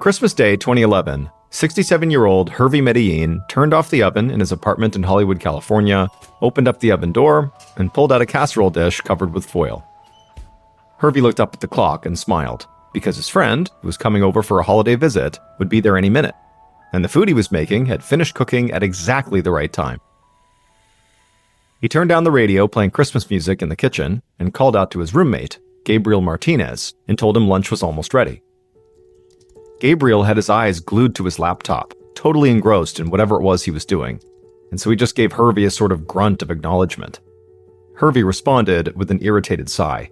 Christmas Day 2011, 67-year-old Hervey Medellin turned off the oven in his apartment in Hollywood, California, opened up the oven door, and pulled out a casserole dish covered with foil. Hervey looked up at the clock and smiled, because his friend, who was coming over for a holiday visit, would be there any minute, and the food he was making had finished cooking at exactly the right time. He turned down the radio playing Christmas music in the kitchen and called out to his roommate, Gabriel Martinez, and told him lunch was almost ready. Gabriel had his eyes glued to his laptop, totally engrossed in whatever it was he was doing, and so he just gave Hervey a sort of grunt of acknowledgement. Hervey responded with an irritated sigh.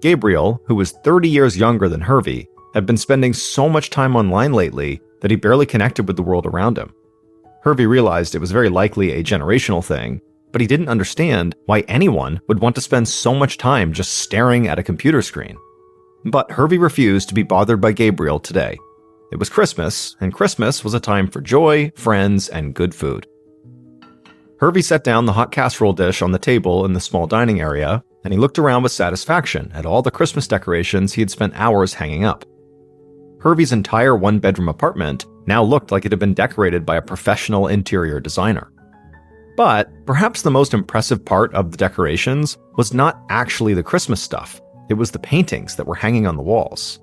Gabriel, who was 30 years younger than Hervey, had been spending so much time online lately that he barely connected with the world around him. Hervey realized it was very likely a generational thing, but he didn't understand why anyone would want to spend so much time just staring at a computer screen. But Hervey refused to be bothered by Gabriel today. It was Christmas, and Christmas was a time for joy, friends, and good food. Hervey set down the hot casserole dish on the table in the small dining area, and he looked around with satisfaction at all the Christmas decorations he had spent hours hanging up. Hervey's entire one-bedroom apartment now looked like it had been decorated by a professional interior designer. But perhaps the most impressive part of the decorations was not actually the Christmas stuff. It was the paintings that were hanging on the walls.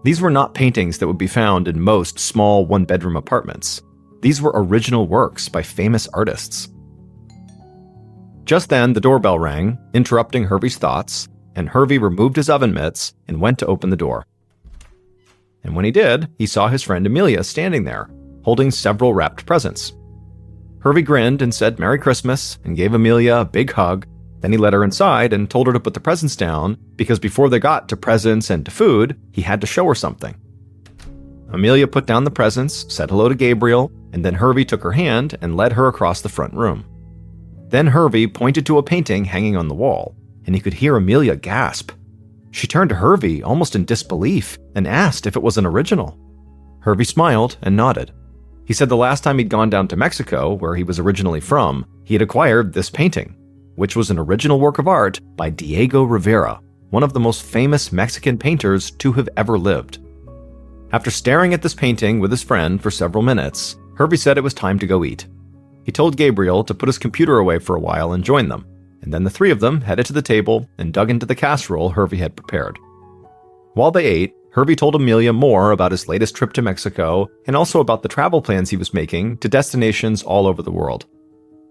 These were not paintings that would be found in most small one-bedroom apartments. These were original works by famous artists. Just then, the doorbell rang, interrupting Hervey's thoughts, and Hervey removed his oven mitts and went to open the door. And when he did, he saw his friend Amelia standing there, holding several wrapped presents. Hervey grinned and said Merry Christmas and gave Amelia a big hug. Then he led her inside and told her to put the presents down because before they got to presents and to food, he had to show her something. Amelia put down the presents, said hello to Gabriel, and then Hervey took her hand and led her across the front room. Then Hervey pointed to a painting hanging on the wall, and he could hear Amelia gasp. She turned to Hervey almost in disbelief and asked if it was an original. Hervey smiled and nodded. He said the last time he'd gone down to Mexico, where he was originally from, he had acquired this painting, which was an original work of art by Diego Rivera, one of the most famous Mexican painters to have ever lived. After staring at this painting with his friend for several minutes, Hervey said it was time to go eat. He told Gabriel to put his computer away for a while and join them, and then the three of them headed to the table and dug into the casserole Hervey had prepared. While they ate, Hervey told Amelia more about his latest trip to Mexico and also about the travel plans he was making to destinations all over the world.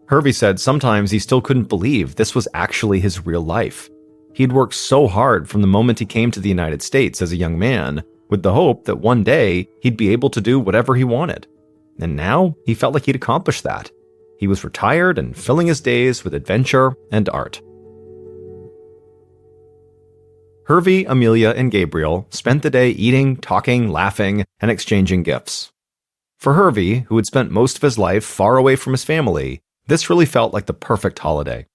Hervey said sometimes he still couldn't believe this was actually his real life. He'd worked so hard from the moment he came to the United States as a young man, with the hope that one day he'd be able to do whatever he wanted. And now he felt like he'd accomplished that. He was retired and filling his days with adventure and art. Hervey, Amelia, and Gabriel spent the day eating, talking, laughing, and exchanging gifts. For Hervey, who had spent most of his life far away from his family, this really felt like the perfect holiday.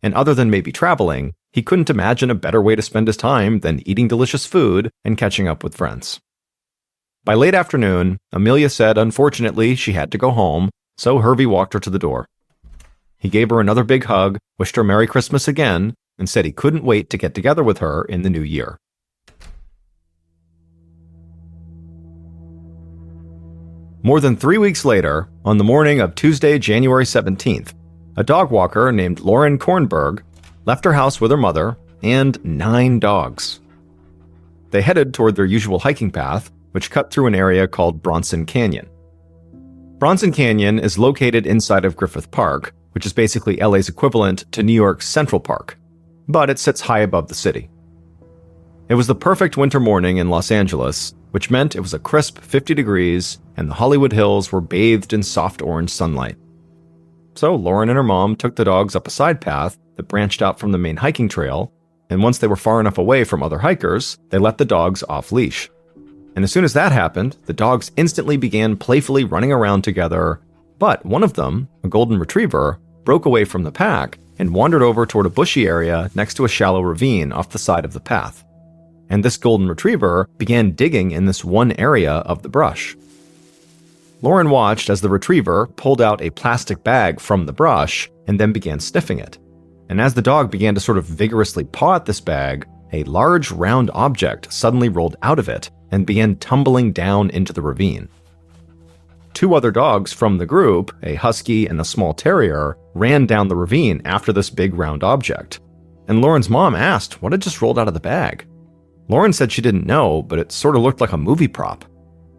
And other than maybe traveling, he couldn't imagine a better way to spend his time than eating delicious food and catching up with friends. By late afternoon, Amelia said unfortunately she had to go home, so Hervey walked her to the door. He gave her another big hug, wished her Merry Christmas again, and said he couldn't wait to get together with her in the new year. More than 3 weeks later, on the morning of Tuesday, January 17th, a dog walker named Lauren Kornberg left her house with her mother and 9 dogs. They headed toward their usual hiking path, which cut through an area called Bronson Canyon. Bronson Canyon is located inside of Griffith Park, which is basically LA's equivalent to New York's Central Park, but it sits high above the city. It was the perfect winter morning in Los Angeles, which meant it was a crisp 50 degrees and the Hollywood Hills were bathed in soft orange sunlight. So Lauren and her mom took the dogs up a side path that branched out from the main hiking trail, and once they were far enough away from other hikers, they let the dogs off leash. And as soon as that happened, the dogs instantly began playfully running around together, but one of them, a golden retriever, broke away from the pack and wandered over toward a bushy area next to a shallow ravine off the side of the path. And this golden retriever began digging in this one area of the brush. Lauren watched as the retriever pulled out a plastic bag from the brush and then began sniffing it. And as the dog began to sort of vigorously paw at this bag, a large round object suddenly rolled out of it and began tumbling down into the ravine. 2 other dogs from the group, a husky and a small terrier, ran down the ravine after this big round object, and Lauren's mom asked what had just rolled out of the bag. Lauren said she didn't know, but it sort of looked like a movie prop,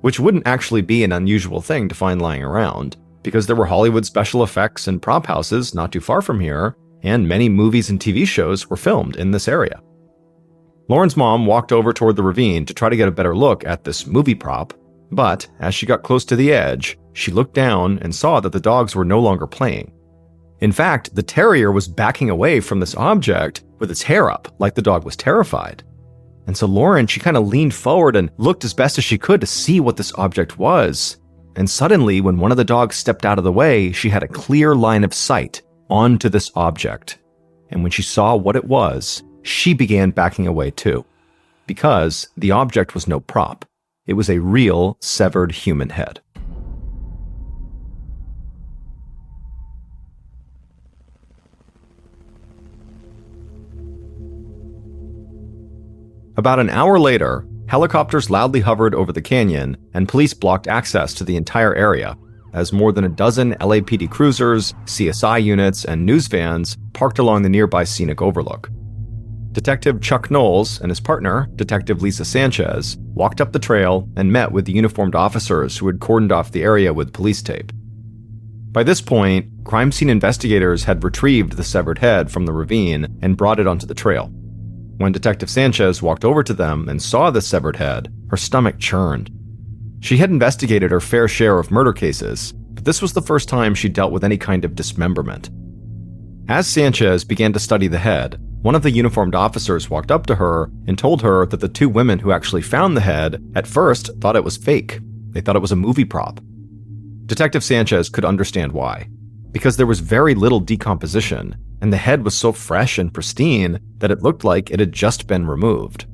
which wouldn't actually be an unusual thing to find lying around, because there were Hollywood special effects and prop houses not too far from here, and many movies and TV shows were filmed in this area. Lauren's mom walked over toward the ravine to try to get a better look at this movie prop, but as she got close to the edge, she looked down and saw that the dogs were no longer playing. In fact, the terrier was backing away from this object with its hair up, like the dog was terrified. And so Lauren, she kind of leaned forward and looked as best as she could to see what this object was. And suddenly, when one of the dogs stepped out of the way, she had a clear line of sight onto this object. And when she saw what it was, she began backing away too, because the object was no prop. It was a real severed human head. About an hour later, helicopters loudly hovered over the canyon and police blocked access to the entire area, as more than a dozen LAPD cruisers, CSI units, and news vans parked along the nearby scenic overlook. Detective Chuck Knowles and his partner, Detective Lisa Sanchez, walked up the trail and met with the uniformed officers who had cordoned off the area with police tape. By this point, crime scene investigators had retrieved the severed head from the ravine and brought it onto the trail. When Detective Sanchez walked over to them and saw the severed head, her stomach churned. She had investigated her fair share of murder cases, but this was the first time she dealt with any kind of dismemberment. As Sanchez began to study the head, one of the uniformed officers walked up to her and told her that the 2 women who actually found the head at first thought it was fake. They thought it was a movie prop. Detective Sanchez could understand why, because there was very little decomposition, and the head was so fresh and pristine that it looked like it had just been removed.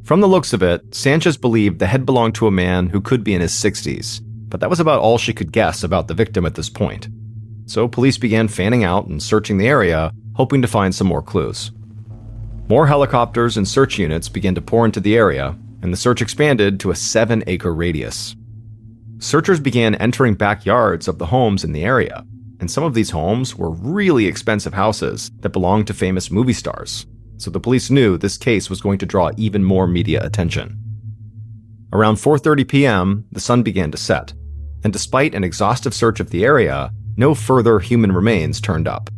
From the looks of it, Sanchez believed the head belonged to a man who could be in his 60s, but that was about all she could guess about the victim at this point. So police began fanning out and searching the area, hoping to find some more clues. More helicopters and search units began to pour into the area, and the search expanded to a 7-acre radius. Searchers began entering backyards of the homes in the area, and some of these homes were really expensive houses that belonged to famous movie stars, so the police knew this case was going to draw even more media attention. Around 4:30 p.m., the sun began to set, and despite an exhaustive search of the area, no further human remains turned up.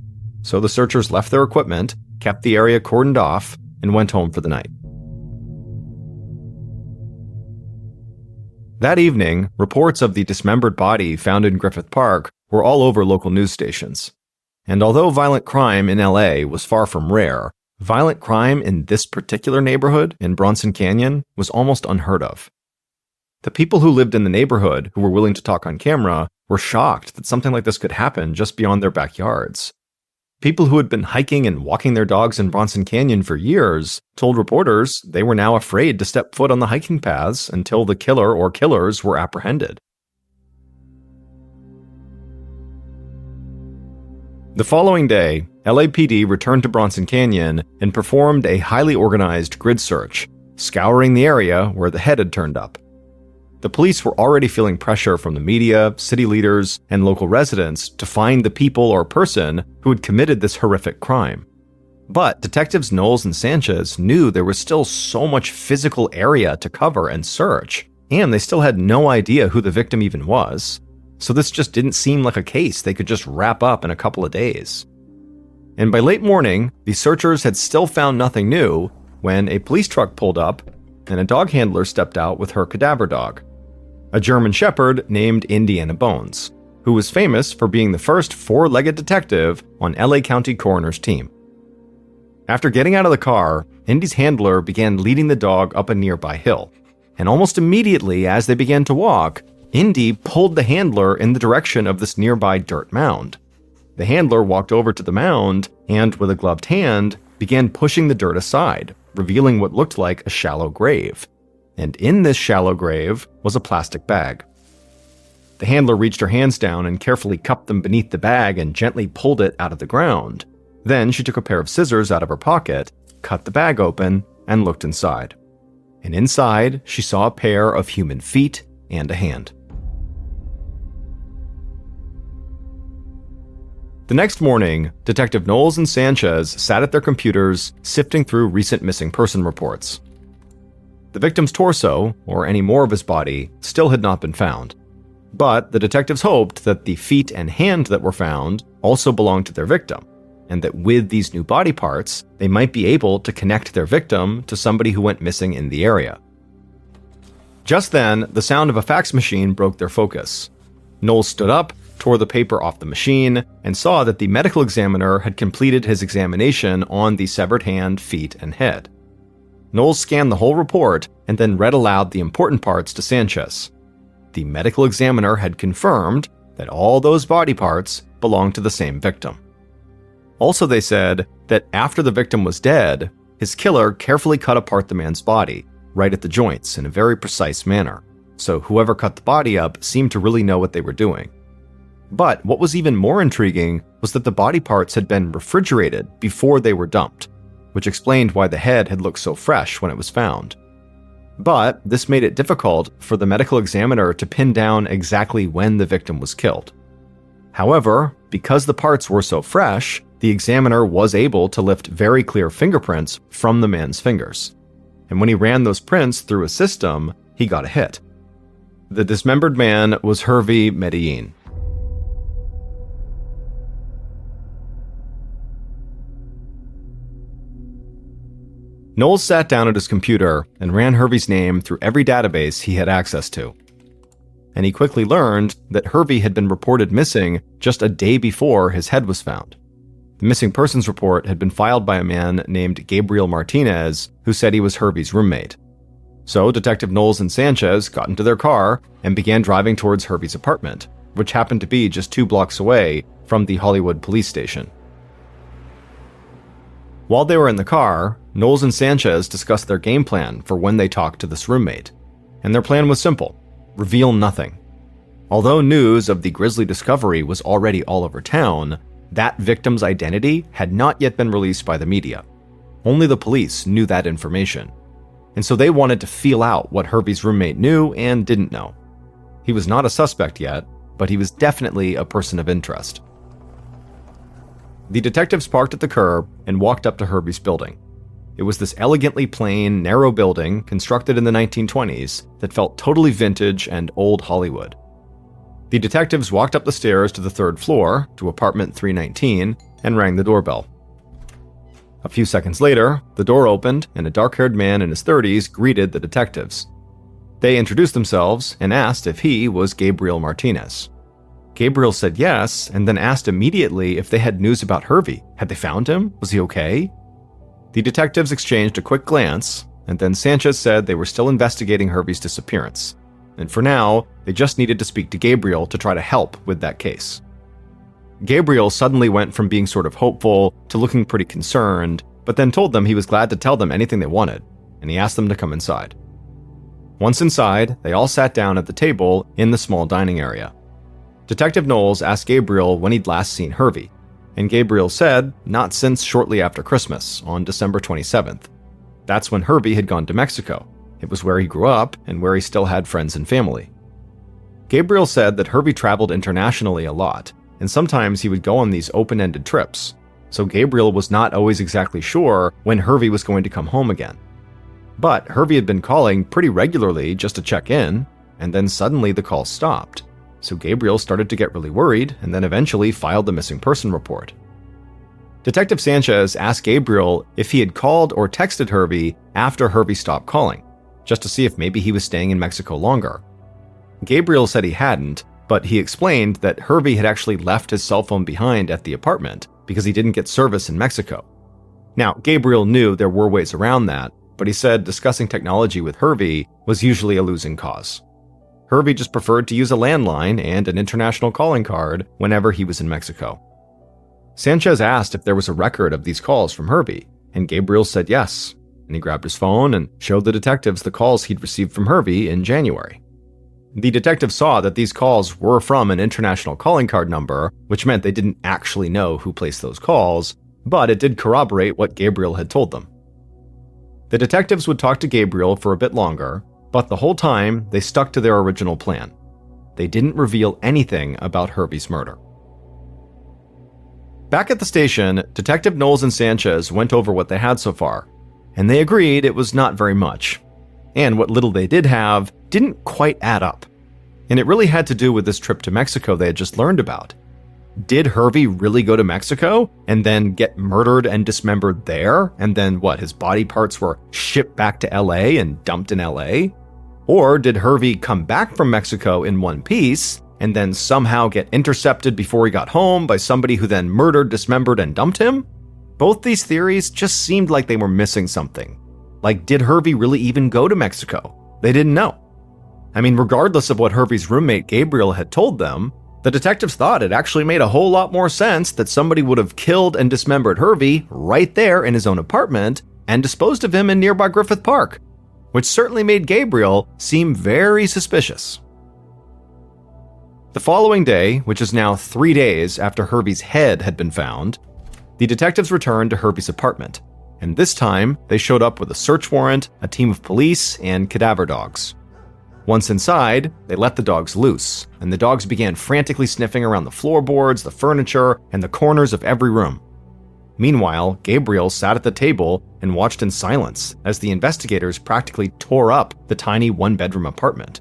So the searchers left their equipment, kept the area cordoned off, and went home for the night. That evening, reports of the dismembered body found in Griffith Park were all over local news stations. And although violent crime in LA was far from rare, violent crime in this particular neighborhood in Bronson Canyon was almost unheard of. The people who lived in the neighborhood who were willing to talk on camera were shocked that something like this could happen just beyond their backyards. People who had been hiking and walking their dogs in Bronson Canyon for years told reporters they were now afraid to step foot on the hiking paths until the killer or killers were apprehended. The following day, LAPD returned to Bronson Canyon and performed a highly organized grid search, scouring the area where the head had turned up. The police were already feeling pressure from the media, city leaders, and local residents to find the people or person who had committed this horrific crime. But Detectives Knowles and Sanchez knew there was still so much physical area to cover and search, and they still had no idea who the victim even was. So this just didn't seem like a case they could just wrap up in a couple of days. And by late morning, the searchers had still found nothing new when a police truck pulled up and a dog handler stepped out with her cadaver dog, a German Shepherd named Indy Bones, who was famous for being the first 4-legged detective on LA County Coroner's team. After getting out of the car, Indy's handler began leading the dog up a nearby hill, and almost immediately as they began to walk, Indy pulled the handler in the direction of this nearby dirt mound. The handler walked over to the mound and, with a gloved hand, began pushing the dirt aside, revealing what looked like a shallow grave. And in this shallow grave was a plastic bag. The handler reached her hands down and carefully cupped them beneath the bag and gently pulled it out of the ground. Then she took a pair of scissors out of her pocket, cut the bag open, and looked inside. and inside she saw a pair of human feet and a hand. The next morning, Detective Knowles and Sanchez sat at their computers sifting through recent missing person reports. The victim's torso, or any more of his body, still had not been found. But the detectives hoped that the feet and hand that were found also belonged to their victim, and that with these new body parts, they might be able to connect their victim to somebody who went missing in the area. Just then, the sound of a fax machine broke their focus. Knowles stood up, tore the paper off the machine, and saw that the medical examiner had completed his examination on the severed hand, feet, and head. Knowles scanned the whole report and then read aloud the important parts to Sanchez. The medical examiner had confirmed that all those body parts belonged to the same victim. Also, they said that after the victim was dead, his killer carefully cut apart the man's body, right at the joints in a very precise manner, so whoever cut the body up seemed to really know what they were doing. But what was even more intriguing was that the body parts had been refrigerated before they were dumped, which explained why the head had looked so fresh when it was found. But this made it difficult for the medical examiner to pin down exactly when the victim was killed. However, because the parts were so fresh, the examiner was able to lift very clear fingerprints from the man's fingers. And when he ran those prints through a system, he got a hit. The dismembered man was Hervey Medellin. Knowles sat down at his computer and ran Hervey's name through every database he had access to. And he quickly learned that Hervey had been reported missing just a day before his head was found. The missing persons report had been filed by a man named Gabriel Martinez, who said he was Hervey's roommate. So Detective Knowles and Sanchez got into their car and began driving towards Hervey's apartment, which happened to be just 2 blocks away from the Hollywood police station. While they were in the car, Knowles and Sanchez discussed their game plan for when they talked to this roommate. And their plan was simple: reveal nothing. Although news of the grisly discovery was already all over town, that victim's identity had not yet been released by the media. Only the police knew that information. And so they wanted to feel out what Hervey's roommate knew and didn't know. He was not a suspect yet, but he was definitely a person of interest. The detectives parked at the curb and walked up to Hervey's building. It was this elegantly plain, narrow building constructed in the 1920s that felt totally vintage and old Hollywood. The detectives walked up the stairs to the 3rd floor, to apartment 319, and rang the doorbell. A few seconds later, the door opened and a dark-haired man in his 30s greeted the detectives. They introduced themselves and asked if he was Gabriel Martinez. Gabriel said yes, and then asked immediately if they had news about Hervey. Had they found him? Was he okay? The detectives exchanged a quick glance, and then Sanchez said they were still investigating Hervey's disappearance. And for now, they just needed to speak to Gabriel to try to help with that case. Gabriel suddenly went from being sort of hopeful to looking pretty concerned, but then told them he was glad to tell them anything they wanted, and he asked them to come inside. Once inside, they all sat down at the table in the small dining area. Detective Knowles asked Gabriel when he'd last seen Hervey, and Gabriel said not since shortly after Christmas, on December 27th. That's when Hervey had gone to Mexico. It was where he grew up and where he still had friends and family. Gabriel said that Hervey traveled internationally a lot, and sometimes he would go on these open-ended trips, so Gabriel was not always exactly sure when Hervey was going to come home again. But Hervey had been calling pretty regularly just to check in, and then suddenly the call stopped. So Gabriel started to get really worried and then eventually filed the missing person report. Detective Sanchez asked Gabriel if he had called or texted Hervey after Hervey stopped calling, just to see if maybe he was staying in Mexico longer. Gabriel said he hadn't, but he explained that Hervey had actually left his cell phone behind at the apartment because he didn't get service in Mexico. Now, Gabriel knew there were ways around that, but he said discussing technology with Hervey was usually a losing cause. Hervey just preferred to use a landline and an international calling card whenever he was in Mexico. Sanchez asked if there was a record of these calls from Hervey, and Gabriel said yes, and he grabbed his phone and showed the detectives the calls he'd received from Hervey in January. The detectives saw that these calls were from an international calling card number, which meant they didn't actually know who placed those calls, but it did corroborate what Gabriel had told them. The detectives would talk to Gabriel for a bit longer, but the whole time they stuck to their original plan. They didn't reveal anything about Hervey's murder. Back at the station, Detective Knowles and Sanchez went over what they had so far, and they agreed it was not very much. And what little they did have didn't quite add up. And it really had to do with this trip to Mexico they had just learned about. Did Hervey really go to Mexico and then get murdered and dismembered there? And then his body parts were shipped back to LA and dumped in LA? Or did Hervey come back from Mexico in one piece and then somehow get intercepted before he got home by somebody who then murdered, dismembered, and dumped him? Both these theories just seemed like they were missing something. Like, did Hervey really even go to Mexico? They didn't know. I mean, regardless of what Hervey's roommate Gabriel had told them, the detectives thought it actually made a whole lot more sense that somebody would have killed and dismembered Hervey right there in his own apartment and disposed of him in nearby Griffith Park, which certainly made Gabriel seem very suspicious. The following day, which is now 3 days after Hervey's head had been found, the detectives returned to Hervey's apartment, and this time they showed up with a search warrant, a team of police, and cadaver dogs. Once inside, they let the dogs loose, and the dogs began frantically sniffing around the floorboards, the furniture, and the corners of every room. Meanwhile, Gabriel sat at the table and watched in silence as the investigators practically tore up the tiny one-bedroom apartment.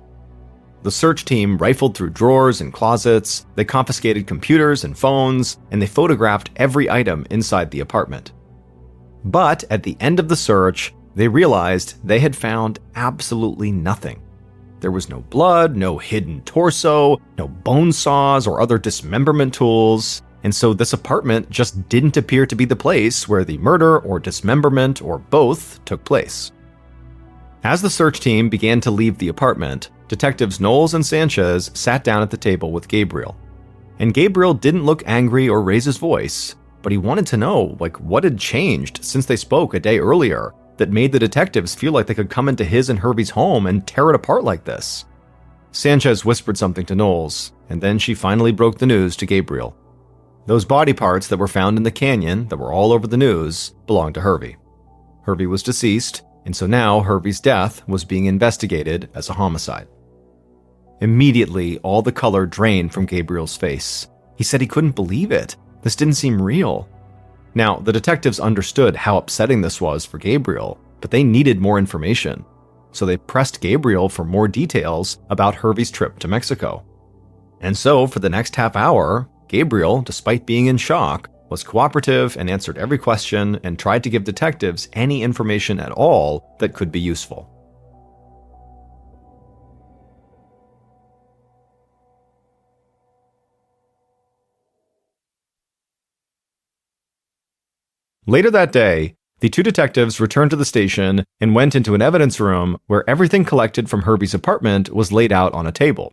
The search team rifled through drawers and closets, they confiscated computers and phones, and they photographed every item inside the apartment. But at the end of the search, they realized they had found absolutely nothing. There was no blood, no hidden torso, no bone saws or other dismemberment tools, and so this apartment just didn't appear to be the place where the murder or dismemberment or both took place. As the search team began to leave the apartment, Detectives Knowles and Sanchez sat down at the table with Gabriel. And Gabriel didn't look angry or raise his voice, but he wanted to know, what had changed since they spoke a day earlier that made the detectives feel like they could come into his and Hervey's home and tear it apart like this. Sanchez whispered something to Knowles, and then she finally broke the news to Gabriel. Those body parts that were found in the canyon that were all over the news belonged to Hervey. Hervey was deceased, and so now Hervey's death was being investigated as a homicide. Immediately, all the color drained from Gabriel's face. He said he couldn't believe it. This didn't seem real. Now, the detectives understood how upsetting this was for Gabriel, but they needed more information. So they pressed Gabriel for more details about Hervey's trip to Mexico. And so, for the next half hour, Gabriel, despite being in shock, was cooperative and answered every question and tried to give detectives any information at all that could be useful. Later that day, the two detectives returned to the station and went into an evidence room where everything collected from Hervey's apartment was laid out on a table.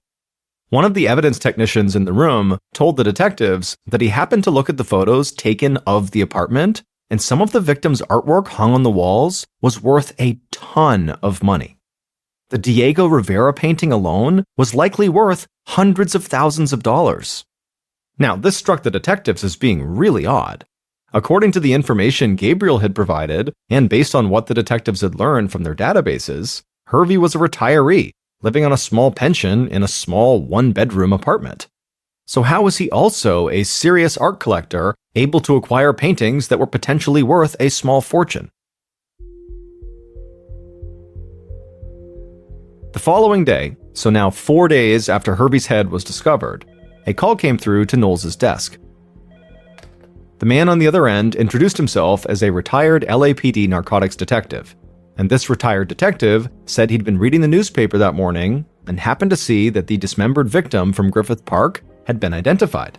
One of the evidence technicians in the room told the detectives that he happened to look at the photos taken of the apartment, and some of the victims' artwork hung on the walls was worth a ton of money. The Diego Rivera painting alone was likely worth hundreds of thousands of dollars. Now, this struck the detectives as being really odd. According to the information Gabriel had provided, and based on what the detectives had learned from their databases, Hervey was a retiree, living on a small pension in a small one-bedroom apartment. So how was he also a serious art collector able to acquire paintings that were potentially worth a small fortune? The following day, so now 4 days after Hervey's head was discovered, a call came through to Knowles' desk. The man on the other end introduced himself as a retired LAPD narcotics detective, and this retired detective said he'd been reading the newspaper that morning and happened to see that the dismembered victim from Griffith Park had been identified.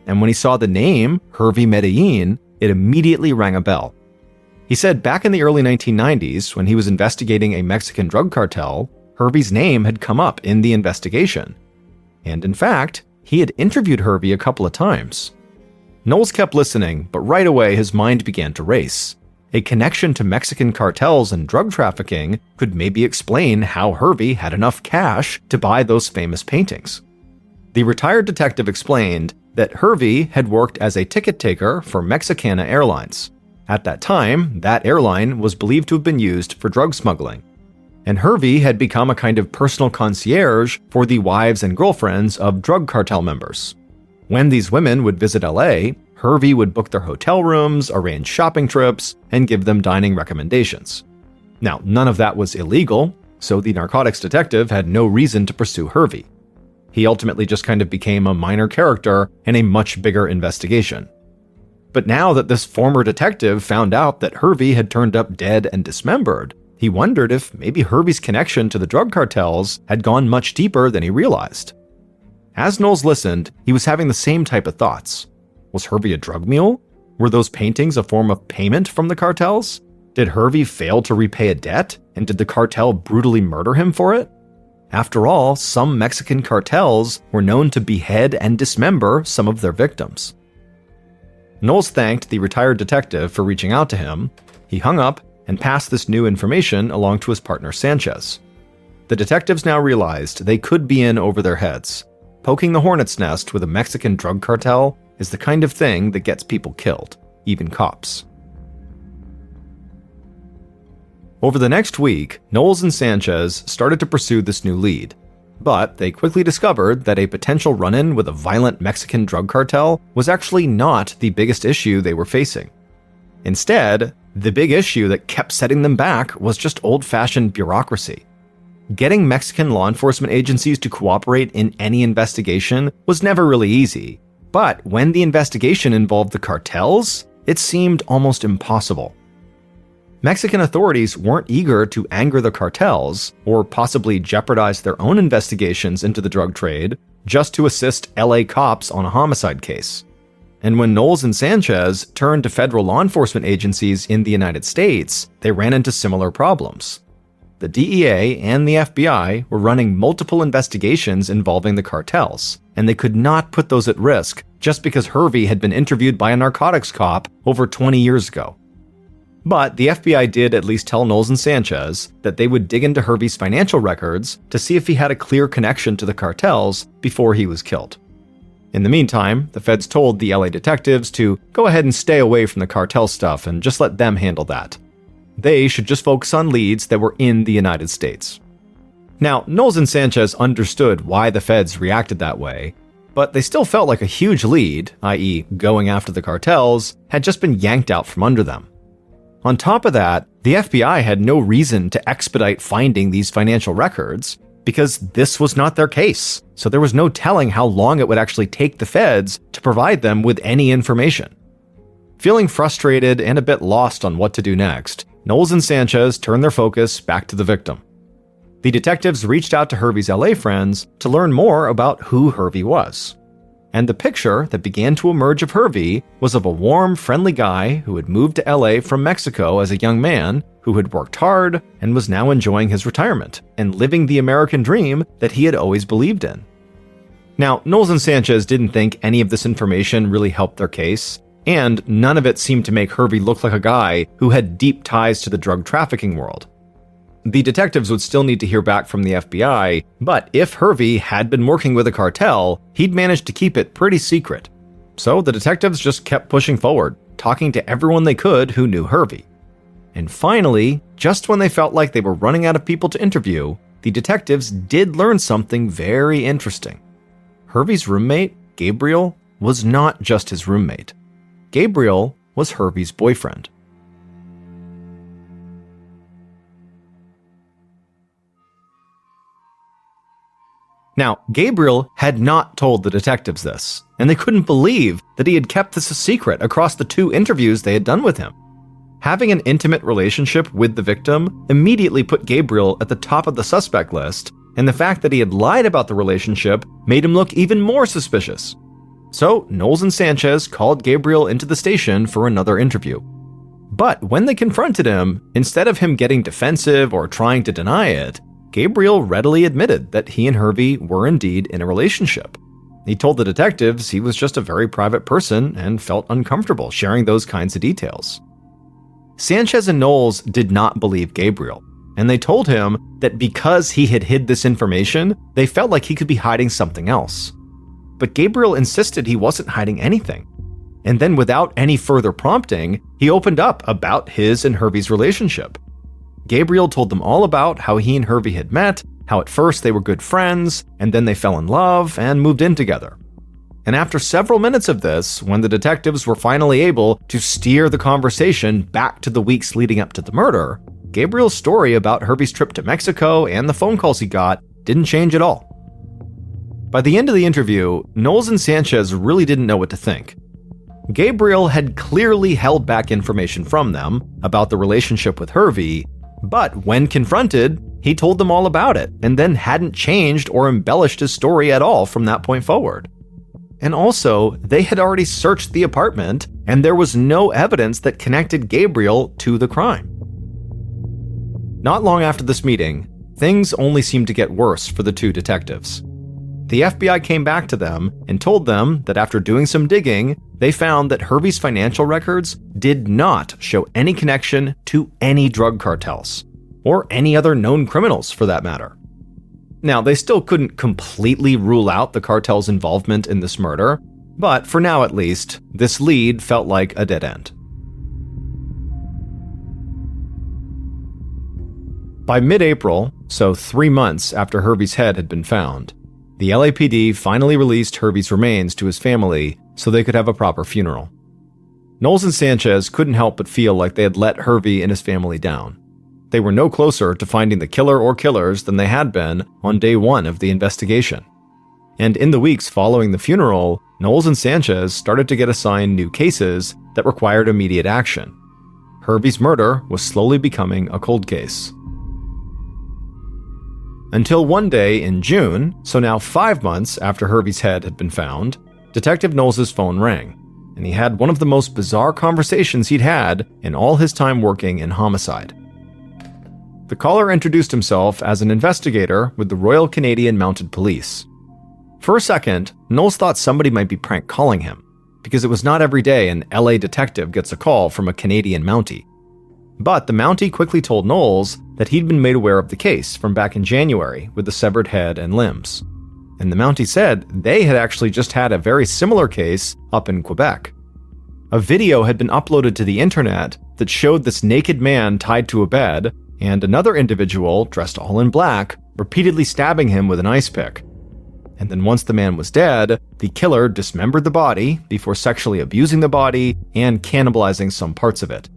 And when he saw the name, Hervey Medellin, it immediately rang a bell. He said back in the early 1990s, when he was investigating a Mexican drug cartel, Hervey's name had come up in the investigation. And in fact, he had interviewed Hervey a couple of times. Knowles kept listening, but right away his mind began to race. A connection to Mexican cartels and drug trafficking could maybe explain how Hervey had enough cash to buy those famous paintings. The retired detective explained that Hervey had worked as a ticket taker for Mexicana Airlines. At that time, that airline was believed to have been used for drug smuggling. And Hervey had become a kind of personal concierge for the wives and girlfriends of drug cartel members. When these women would visit LA, Hervey would book their hotel rooms, arrange shopping trips, and give them dining recommendations. Now, none of that was illegal, so the narcotics detective had no reason to pursue Hervey. He ultimately just kind of became a minor character in a much bigger investigation. But now that this former detective found out that Hervey had turned up dead and dismembered, he wondered if maybe Hervey's connection to the drug cartels had gone much deeper than he realized. As Knowles listened, he was having the same type of thoughts. Was Hervey a drug mule? Were those paintings a form of payment from the cartels? Did Hervey fail to repay a debt, and did the cartel brutally murder him for it? After all, some Mexican cartels were known to behead and dismember some of their victims. Knowles thanked the retired detective for reaching out to him. He hung up and passed this new information along to his partner Sanchez. The detectives now realized they could be in over their heads. Poking the hornet's nest with a Mexican drug cartel is the kind of thing that gets people killed, even cops. Over the next week, Knowles and Sanchez started to pursue this new lead, but they quickly discovered that a potential run-in with a violent Mexican drug cartel was actually not the biggest issue they were facing. Instead, the big issue that kept setting them back was just old-fashioned bureaucracy. Getting Mexican law enforcement agencies to cooperate in any investigation was never really easy, but when the investigation involved the cartels, it seemed almost impossible. Mexican authorities weren't eager to anger the cartels or possibly jeopardize their own investigations into the drug trade just to assist LA cops on a homicide case. And when Knowles and Sanchez turned to federal law enforcement agencies in the United States, they ran into similar problems. The DEA and the FBI were running multiple investigations involving the cartels, and they could not put those at risk just because Hervey had been interviewed by a narcotics cop over 20 years ago. But the FBI did at least tell Knowles and Sanchez that they would dig into Hervey's financial records to see if he had a clear connection to the cartels before he was killed. In the meantime, the feds told the LA detectives to go ahead and stay away from the cartel stuff and just let them handle that. They should just focus on leads that were in the United States. Now, Knowles and Sanchez understood why the feds reacted that way, but they still felt like a huge lead, i.e. going after the cartels, had just been yanked out from under them. On top of that, the FBI had no reason to expedite finding these financial records because this was not their case, so there was no telling how long it would actually take the feds to provide them with any information. Feeling frustrated and a bit lost on what to do next, Knowles and Sanchez turned their focus back to the victim. The detectives reached out to Hervey's LA friends to learn more about who Hervey was. And the picture that began to emerge of Hervey was of a warm, friendly guy who had moved to LA from Mexico as a young man, who had worked hard and was now enjoying his retirement and living the American dream that he had always believed in. Now, Knowles and Sanchez didn't think any of this information really helped their case, and none of it seemed to make Hervey look like a guy who had deep ties to the drug trafficking world. The detectives would still need to hear back from the FBI, but if Hervey had been working with a cartel, he'd managed to keep it pretty secret. So the detectives just kept pushing forward, talking to everyone they could who knew Hervey. And finally, just when they felt like they were running out of people to interview, the detectives did learn something very interesting. Hervey's roommate, Gabriel, was not just his roommate. Gabriel was Hervey's boyfriend. Now, Gabriel had not told the detectives this, and they couldn't believe that he had kept this a secret across the 2 interviews they had done with him. Having an intimate relationship with the victim immediately put Gabriel at the top of the suspect list, and the fact that he had lied about the relationship made him look even more suspicious. So, Knowles and Sanchez called Gabriel into the station for another interview. But when they confronted him, instead of him getting defensive or trying to deny it, Gabriel readily admitted that he and Hervey were indeed in a relationship. He told the detectives he was just a very private person and felt uncomfortable sharing those kinds of details. Sanchez and Knowles did not believe Gabriel, and they told him that because he had hid this information, they felt like he could be hiding something else. But Gabriel insisted he wasn't hiding anything. and then without any further prompting, he opened up about his and Hervey's relationship. Gabriel told them all about how he and Hervey had met, how at first they were good friends, and then they fell in love and moved in together. And after several minutes of this, when the detectives were finally able to steer the conversation back to the weeks leading up to the murder, Gabriel's story about Hervey's trip to Mexico and the phone calls he got didn't change at all. By the end of the interview, Knowles and Sanchez really didn't know what to think. Gabriel had clearly held back information from them about the relationship with Hervey, but when confronted, he told them all about it and then hadn't changed or embellished his story at all from that point forward. And also, they had already searched the apartment, and there was no evidence that connected Gabriel to the crime. Not long after this meeting, things only seemed to get worse for the two detectives. The FBI came back to them and told them that after doing some digging, they found that Hervey's financial records did not show any connection to any drug cartels, or any other known criminals for that matter. Now, they still couldn't completely rule out the cartel's involvement in this murder, but for now at least, this lead felt like a dead end. By mid-April, so 3 months after Hervey's head had been found, the LAPD finally released Hervey's remains to his family so they could have a proper funeral. Knowles and Sanchez couldn't help but feel like they had let Hervey and his family down. They were no closer to finding the killer or killers than they had been on day one of the investigation. And in the weeks following the funeral, Knowles and Sanchez started to get assigned new cases that required immediate action. Hervey's murder was slowly becoming a cold case. Until one day in June, so now 5 months after Hervey's head had been found, Detective Knowles' phone rang, and he had one of the most bizarre conversations he'd had in all his time working in homicide. The caller introduced himself as an investigator with the Royal Canadian Mounted Police. For a second, Knowles thought somebody might be prank calling him, because it was not every day an LA detective gets a call from a Canadian Mountie. But the Mountie quickly told Knowles that he'd been made aware of the case from back in January with the severed head and limbs. And the Mountie said they had actually just had a very similar case up in Quebec. A video had been uploaded to the internet that showed this naked man tied to a bed and another individual, dressed all in black, repeatedly stabbing him with an ice pick. And then once the man was dead, the killer dismembered the body before sexually abusing the body and cannibalizing some parts of it.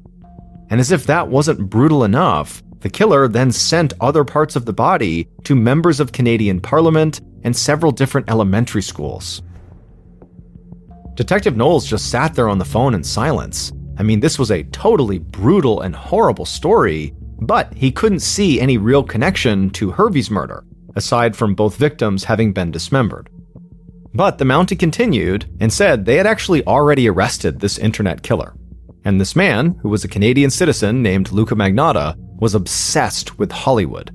And as if that wasn't brutal enough, the killer then sent other parts of the body to members of Canadian Parliament and several different elementary schools. Detective Knowles just sat there on the phone in silence. I mean, this was a totally brutal and horrible story, but he couldn't see any real connection to Hervey's murder, aside from both victims having been dismembered. But the Mountie continued and said they had actually already arrested this internet killer. And this man, who was a Canadian citizen named Luca Magnotta, was obsessed with Hollywood.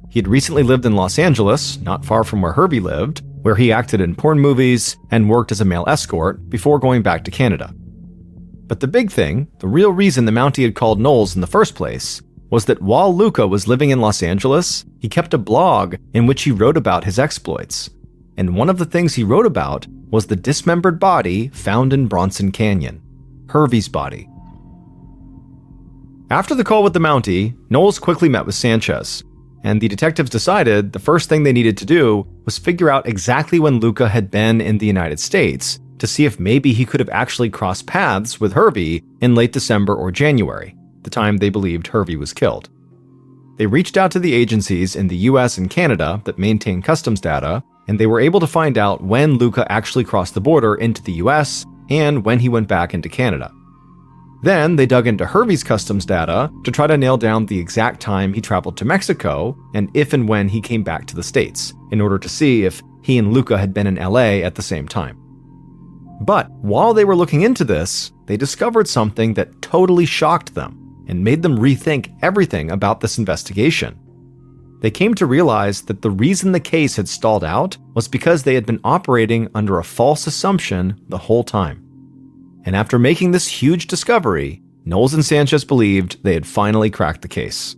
He had recently lived in Los Angeles, not far from where Hervey lived, where he acted in porn movies and worked as a male escort before going back to Canada. But the big thing, the real reason the Mountie had called Knowles in the first place, was that while Luca was living in Los Angeles, he kept a blog in which he wrote about his exploits. And one of the things he wrote about was the dismembered body found in Bronson Canyon, Hervey's body. After the call with the Mountie, Knowles quickly met with Sanchez, and the detectives decided the first thing they needed to do was figure out exactly when Luca had been in the United States to see if maybe he could have actually crossed paths with Hervey in late December or January, the time they believed Hervey was killed. They reached out to the agencies in the US and Canada that maintain customs data, and they were able to find out when Luca actually crossed the border into the US and when he went back into Canada. Then they dug into Hervey's customs data to try to nail down the exact time he traveled to Mexico and if and when he came back to the States, in order to see if he and Luca had been in LA at the same time. But while they were looking into this, they discovered something that totally shocked them and made them rethink everything about this investigation. They came to realize that the reason the case had stalled out was because they had been operating under a false assumption the whole time. And after making this huge discovery, Knowles and Sanchez believed they had finally cracked the case.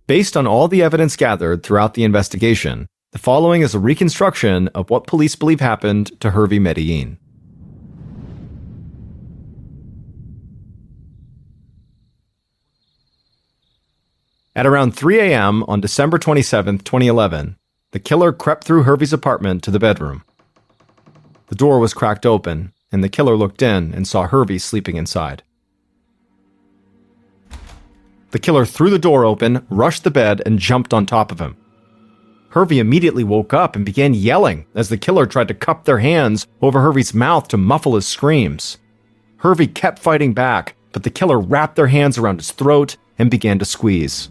Based on all the evidence gathered throughout the investigation, the following is a reconstruction of what police believe happened to Hervey Medellin. At around 3 a.m. on December 27, 2011, the killer crept through Hervey's apartment to the bedroom. The door was cracked open, and the killer looked in and saw Hervey sleeping inside. The killer threw the door open, rushed the bed, and jumped on top of him. Hervey immediately woke up and began yelling as the killer tried to cup their hands over Hervey's mouth to muffle his screams. Hervey kept fighting back, but the killer wrapped their hands around his throat and began to squeeze.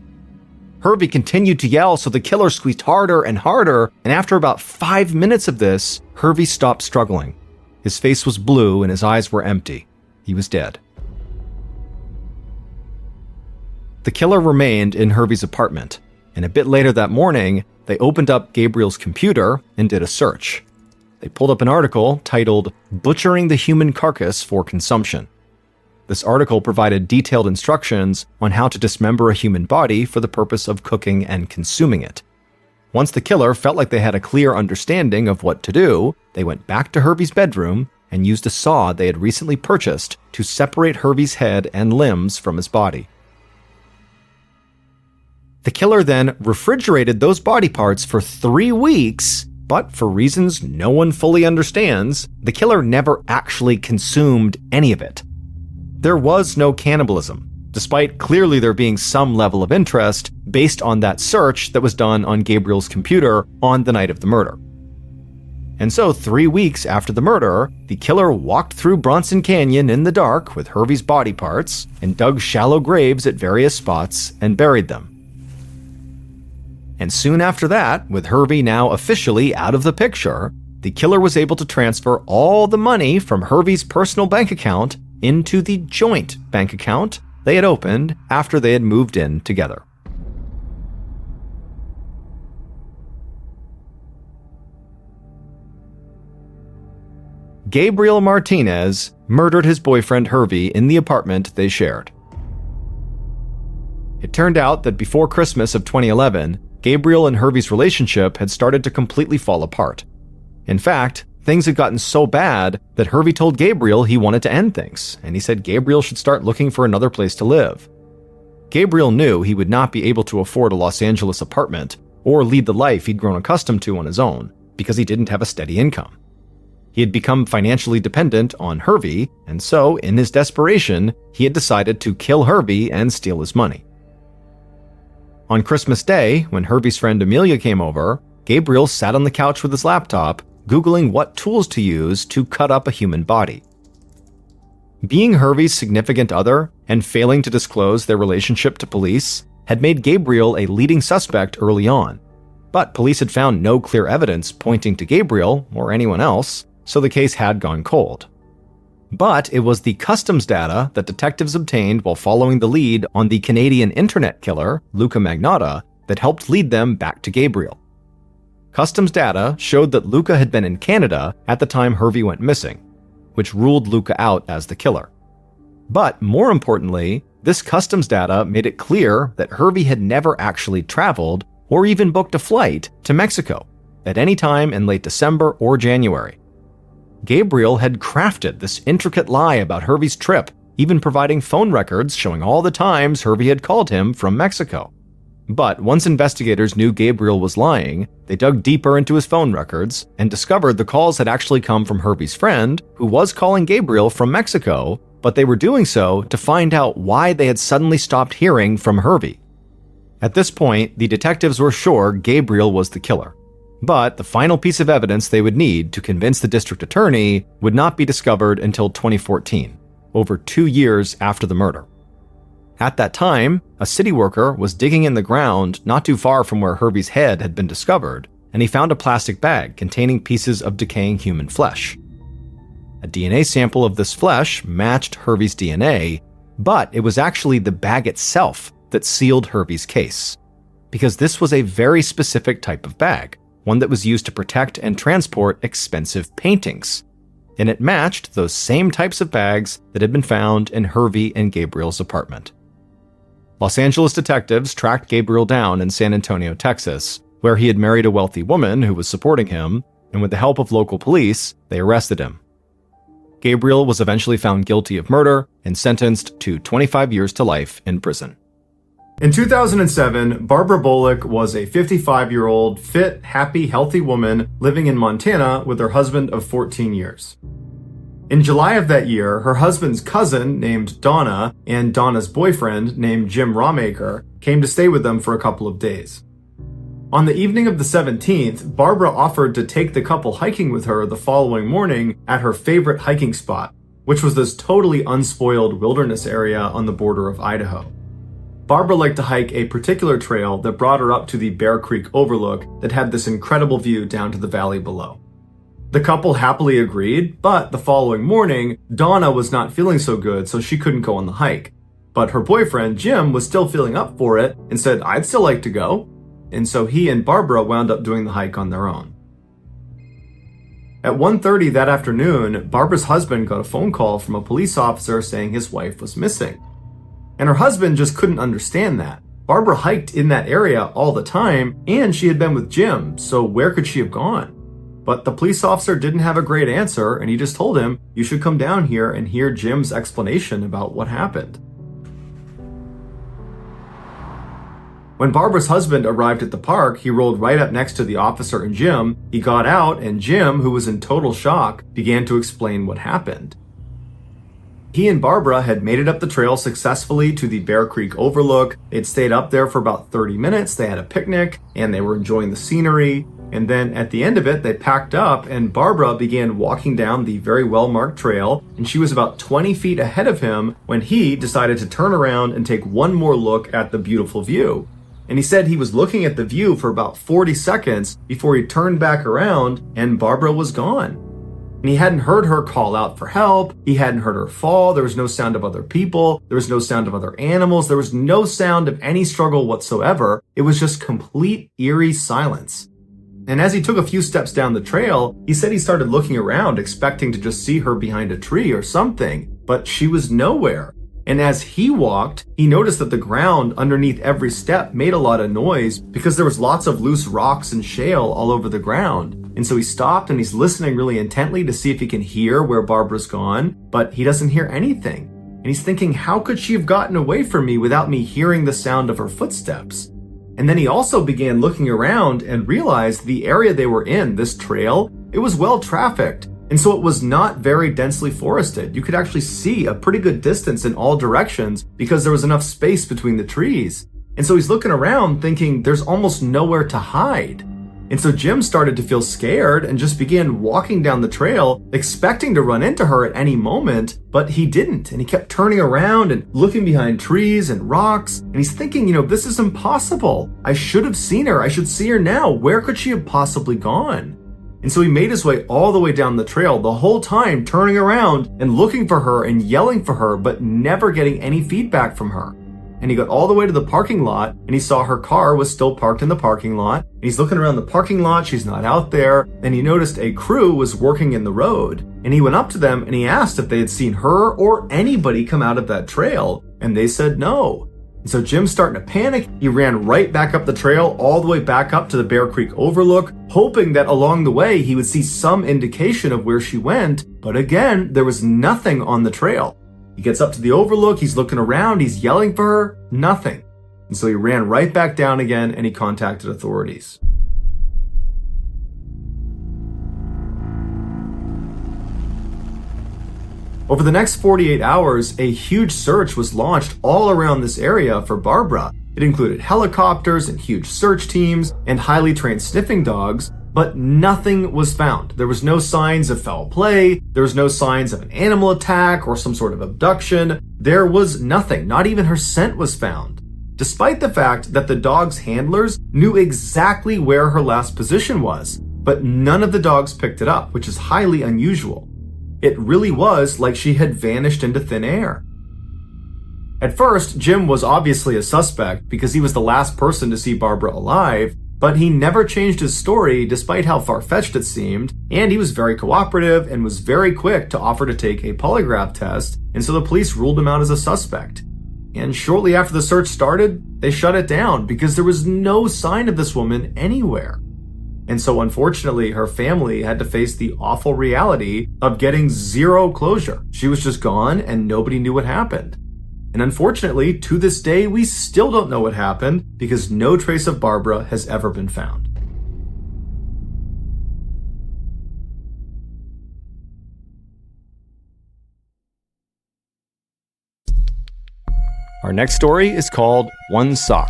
Hervey continued to yell, so the killer squeezed harder and harder, and after about 5 minutes of this, Hervey stopped struggling. His face was blue and his eyes were empty. He was dead. The killer remained in Hervey's apartment, and a bit later that morning, they opened up Gabriel's computer and did a search. They pulled up an article titled "Butchering the Human Carcass for Consumption." This article provided detailed instructions on how to dismember a human body for the purpose of cooking and consuming it. Once the killer felt like they had a clear understanding of what to do, they went back to Hervey's bedroom and used a saw they had recently purchased to separate Hervey's head and limbs from his body. The killer then refrigerated those body parts for 3 weeks, but for reasons no one fully understands, the killer never actually consumed any of it. There was no cannibalism, despite clearly there being some level of interest based on that search that was done on Gabriel's computer on the night of the murder. And so 3 weeks after the murder, the killer walked through Bronson Canyon in the dark with Hervey's body parts and dug shallow graves at various spots and buried them. And soon after that, with Hervey now officially out of the picture, the killer was able to transfer all the money from Hervey's personal bank account into the joint bank account they had opened after they had moved in together. Gabriel Martinez murdered his boyfriend Hervey in the apartment they shared. It turned out that before Christmas of 2011, Gabriel and Hervey's relationship had started to completely fall apart. In fact, things had gotten so bad that Hervey told Gabriel he wanted to end things, and he said Gabriel should start looking for another place to live. Gabriel knew he would not be able to afford a Los Angeles apartment or lead the life he'd grown accustomed to on his own because he didn't have a steady income. He had become financially dependent on Hervey, and so, in his desperation, he had decided to kill Hervey and steal his money. On Christmas Day, when Hervey's friend Amelia came over, Gabriel sat on the couch with his laptop, Googling what tools to use to cut up a human body. Being Hervey's significant other and failing to disclose their relationship to police had made Gabriel a leading suspect early on, but police had found no clear evidence pointing to Gabriel or anyone else, so the case had gone cold. But it was the customs data that detectives obtained while following the lead on the Canadian internet killer, Luca Magnotta, that helped lead them back to Gabriel. Customs data showed that Luca had been in Canada at the time Hervey went missing, which ruled Luca out as the killer. But more importantly, this customs data made it clear that Hervey had never actually traveled or even booked a flight to Mexico at any time in late December or January. Gabriel had crafted this intricate lie about Hervey's trip, even providing phone records showing all the times Hervey had called him from Mexico. But once investigators knew Gabriel was lying, they dug deeper into his phone records and discovered the calls had actually come from Hervey's friend, who was calling Gabriel from Mexico, but they were doing so to find out why they had suddenly stopped hearing from Hervey. At this point, the detectives were sure Gabriel was the killer. But the final piece of evidence they would need to convince the district attorney would not be discovered until 2014, over 2 years after the murder. At that time, a city worker was digging in the ground not too far from where Hervey's head had been discovered, and he found a plastic bag containing pieces of decaying human flesh. A DNA sample of this flesh matched Hervey's DNA, but it was actually the bag itself that sealed Hervey's case, because this was a very specific type of bag, one that was used to protect and transport expensive paintings, and it matched those same types of bags that had been found in Hervey and Gabriel's apartment. Los Angeles detectives tracked Gabriel down in San Antonio, Texas, where he had married a wealthy woman who was supporting him, and with the help of local police, they arrested him. Gabriel was eventually found guilty of murder and sentenced to 25 years to life in prison. In 2007, Barbara Bullock was a 55-year-old, fit, happy, healthy woman living in Montana with her husband of 14 years. In July of that year, her husband's cousin named Donna and Donna's boyfriend named Jim Rawmaker came to stay with them for a couple of days. On the evening of the 17th, Barbara offered to take the couple hiking with her the following morning at her favorite hiking spot, which was this totally unspoiled wilderness area on the border of Idaho. Barbara liked to hike a particular trail that brought her up to the Bear Creek overlook that had this incredible view down to the valley below. The couple happily agreed, but the following morning, Donna was not feeling so good, so she couldn't go on the hike. But her boyfriend, Jim, was still feeling up for it and said, "I'd still like to go." And so he and Barbara wound up doing the hike on their own. At 1:30 that afternoon, Barbara's husband got a phone call from a police officer saying his wife was missing. And her husband just couldn't understand that. Barbara hiked in that area all the time, and she had been with Jim, so where could she have gone? But the police officer didn't have a great answer, and he just told him, "You should come down here and hear Jim's explanation about what happened." When Barbara's husband arrived at the park, he rolled right up next to the officer and Jim. He got out, and Jim, who was in total shock, began to explain what happened. He and Barbara had made it up the trail successfully to the Bear Creek overlook. They'd stayed up there for about 30 minutes. They had a picnic, and they were enjoying the scenery. And then at the end of it, they packed up, and Barbara began walking down the very well-marked trail, and she was about 20 feet ahead of him when he decided to turn around and take one more look at the beautiful view. And he said he was looking at the view for about 40 seconds before he turned back around, and Barbara was gone. And he hadn't heard her call out for help. He hadn't heard her fall. There was no sound of other people. There was no sound of other animals. There was no sound of any struggle whatsoever. It was just complete eerie silence. And as he took a few steps down the trail, he said he started looking around, expecting to just see her behind a tree or something, but she was nowhere. And as he walked, he noticed that the ground underneath every step made a lot of noise because there was lots of loose rocks and shale all over the ground. And so he stopped and he's listening really intently to see if he can hear where Barbara's gone, but he doesn't hear anything. And he's thinking, how could she have gotten away from me without me hearing the sound of her footsteps? And then he also began looking around and realized the area they were in, this trail, it was well trafficked. And so it was not very densely forested. You could actually see a pretty good distance in all directions because there was enough space between the trees. And so he's looking around thinking there's almost nowhere to hide. And so Jim started to feel scared and just began walking down the trail, expecting to run into her at any moment, but he didn't. And he kept turning around and looking behind trees and rocks. And he's thinking, this is impossible. I should have seen her. I should see her now. Where could she have possibly gone? And so he made his way all the way down the trail, the whole time turning around and looking for her and yelling for her, but never getting any feedback from her. And he got all the way to the parking lot, and he saw her car was still parked in the parking lot. And he's looking around the parking lot, she's not out there. And he noticed a crew was working in the road. And he went up to them and he asked if they had seen her or anybody come out of that trail. And they said no. And so Jim's starting to panic. He ran right back up the trail, all the way back up to the Bear Creek overlook, hoping that along the way he would see some indication of where she went. But again, there was nothing on the trail. He gets up to the overlook, he's looking around, he's yelling for her, nothing. And so he ran right back down again and he contacted authorities. Over the next 48 hours, a huge search was launched all around this area for Barbara. It included helicopters and huge search teams and highly trained sniffing dogs, but nothing was found. There was no signs of foul play. There was no signs of an animal attack or some sort of abduction. There was nothing. Not even her scent was found. Despite the fact that the dog's handlers knew exactly where her last position was, but none of the dogs picked it up, which is highly unusual. It really was like she had vanished into thin air. At first, Jim was obviously a suspect because he was the last person to see Barbara alive, but he never changed his story despite how far-fetched it seemed, and he was very cooperative and was very quick to offer to take a polygraph test, and so the police ruled him out as a suspect. And shortly after the search started, they shut it down because there was no sign of this woman anywhere. And so unfortunately, her family had to face the awful reality of getting zero closure. She was just gone and nobody knew what happened. And unfortunately, to this day, we still don't know what happened because no trace of Barbara has ever been found. Our next story is called One Sock.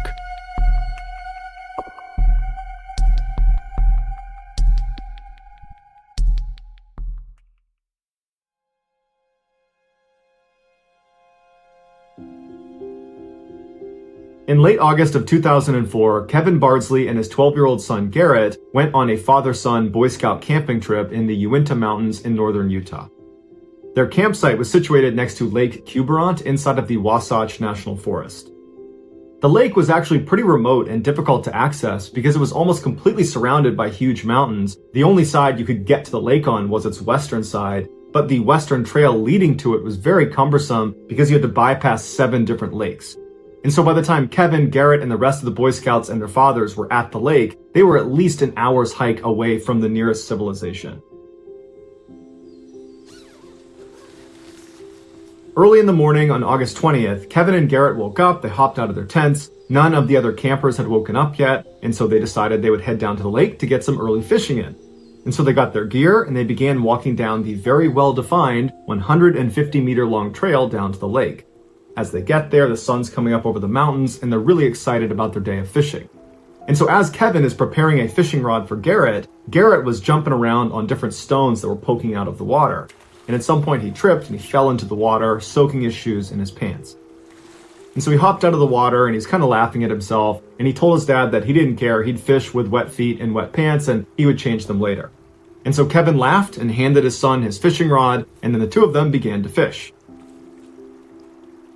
In late August of 2004, Kevin Bardsley and his 12-year-old son Garrett went on a father-son Boy Scout camping trip in the Uinta Mountains in northern Utah. Their campsite was situated next to Lake Quiberon inside of the Wasatch National Forest. The lake was actually pretty remote and difficult to access because it was almost completely surrounded by huge mountains. The only side you could get to the lake on was its western side, but the western trail leading to it was very cumbersome because you had to bypass 7 different lakes. And so by the time Kevin, Garrett, and the rest of the Boy Scouts and their fathers were at the lake, they were at least an hour's hike away from the nearest civilization. Early in the morning on August 20th, Kevin and Garrett woke up, they hopped out of their tents. None of the other campers had woken up yet, and so they decided they would head down to the lake to get some early fishing in. And so they got their gear and they began walking down the very well-defined 150-meter-long trail down to the lake. As they get there, the sun's coming up over the mountains, and they're really excited about their day of fishing. And so as Kevin is preparing a fishing rod for Garrett, Garrett was jumping around on different stones that were poking out of the water. And at some point he tripped and he fell into the water, soaking his shoes and his pants. And so he hopped out of the water and he's kind of laughing at himself, and he told his dad that he didn't care, he'd fish with wet feet and wet pants and he would change them later. And so Kevin laughed and handed his son his fishing rod, and then the two of them began to fish.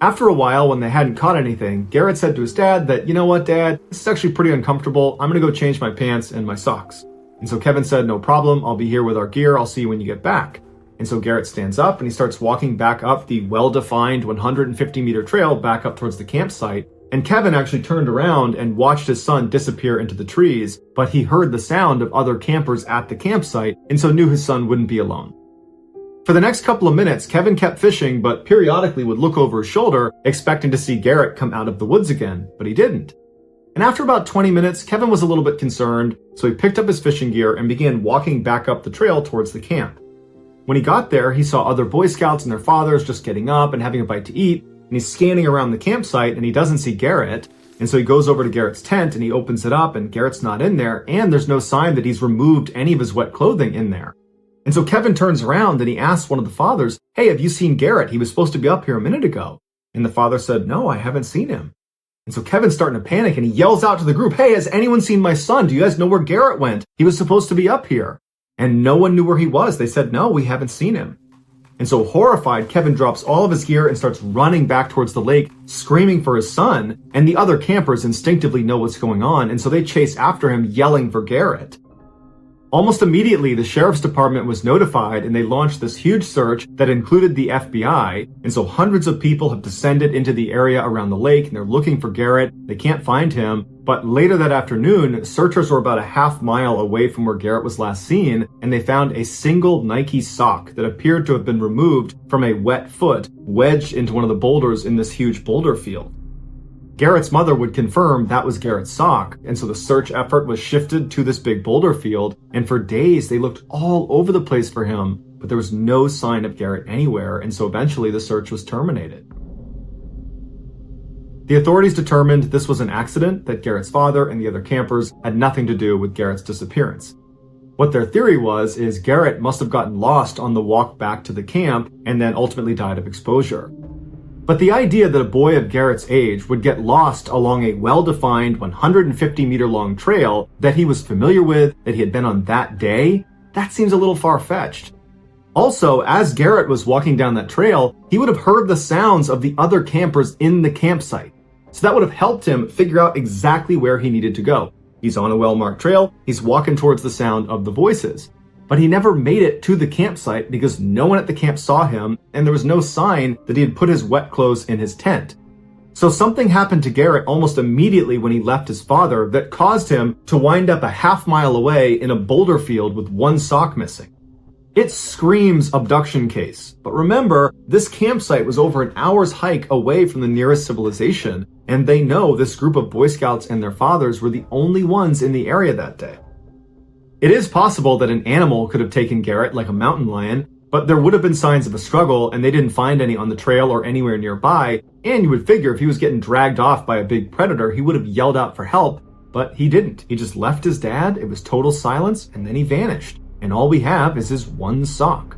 After a while, when they hadn't caught anything, Garrett said to his dad that, "You know what, Dad, this is actually pretty uncomfortable. I'm gonna go change my pants and my socks." And so Kevin said, "No problem, I'll be here with our gear, I'll see you when you get back." And so Garrett stands up and he starts walking back up the well-defined 150-meter trail back up towards the campsite. And Kevin actually turned around and watched his son disappear into the trees, but he heard the sound of other campers at the campsite and so knew his son wouldn't be alone. For the next couple of minutes, Kevin kept fishing, but periodically would look over his shoulder, expecting to see Garrett come out of the woods again, but he didn't. And after about 20 minutes, Kevin was a little bit concerned, so he picked up his fishing gear and began walking back up the trail towards the camp. When he got there, he saw other Boy Scouts and their fathers just getting up and having a bite to eat, and he's scanning around the campsite and he doesn't see Garrett, and so he goes over to Garrett's tent and he opens it up and Garrett's not in there, and there's no sign that he's removed any of his wet clothing in there. And so Kevin turns around and he asks one of the fathers, "Hey, have you seen Garrett? He was supposed to be up here a minute ago." And the father said, "No, I haven't seen him." And so Kevin's starting to panic and he yells out to the group, "Hey, has anyone seen my son? Do you guys know where Garrett went? He was supposed to be up here." And no one knew where he was. They said, "No, we haven't seen him." And so horrified, Kevin drops all of his gear and starts running back towards the lake, screaming for his son. And the other campers instinctively know what's going on, and so they chase after him, yelling for Garrett. Almost immediately, the sheriff's department was notified and they launched this huge search that included the FBI. And so hundreds of people have descended into the area around the lake and they're looking for Garrett. They can't find him. But later that afternoon, searchers were about a half mile away from where Garrett was last seen, and they found a single Nike sock that appeared to have been removed from a wet foot wedged into one of the boulders in this huge boulder field. Garrett's mother would confirm that was Garrett's sock, and so the search effort was shifted to this big boulder field, and for days they looked all over the place for him, but there was no sign of Garrett anywhere, and so eventually the search was terminated. The authorities determined this was an accident, that Garrett's father and the other campers had nothing to do with Garrett's disappearance. What their theory is Garrett must have gotten lost on the walk back to the camp and then ultimately died of exposure. But the idea that a boy of Garrett's age would get lost along a well-defined 150-meter-long trail that he was familiar with, that he had been on that day, that seems a little far-fetched. Also, as Garrett was walking down that trail, he would have heard the sounds of the other campers in the campsite. So that would have helped him figure out exactly where he needed to go. He's on a well-marked trail, he's walking towards the sound of the voices. But he never made it to the campsite because no one at the camp saw him, and there was no sign that he had put his wet clothes in his tent. So something happened to Garrett almost immediately when he left his father that caused him to wind up a half-mile away in a boulder field with one sock missing. It screams abduction case. But remember, this campsite was over an hour's hike away from the nearest civilization, and they know this group of Boy Scouts and their fathers were the only ones in the area that day. It is possible that an animal could have taken Garrett, like a mountain lion, but there would have been signs of a struggle, and they didn't find any on the trail or anywhere nearby, and you would figure if he was getting dragged off by a big predator, he would have yelled out for help, but he didn't. He just left his dad, it was total silence, and then he vanished. And all we have is his one sock.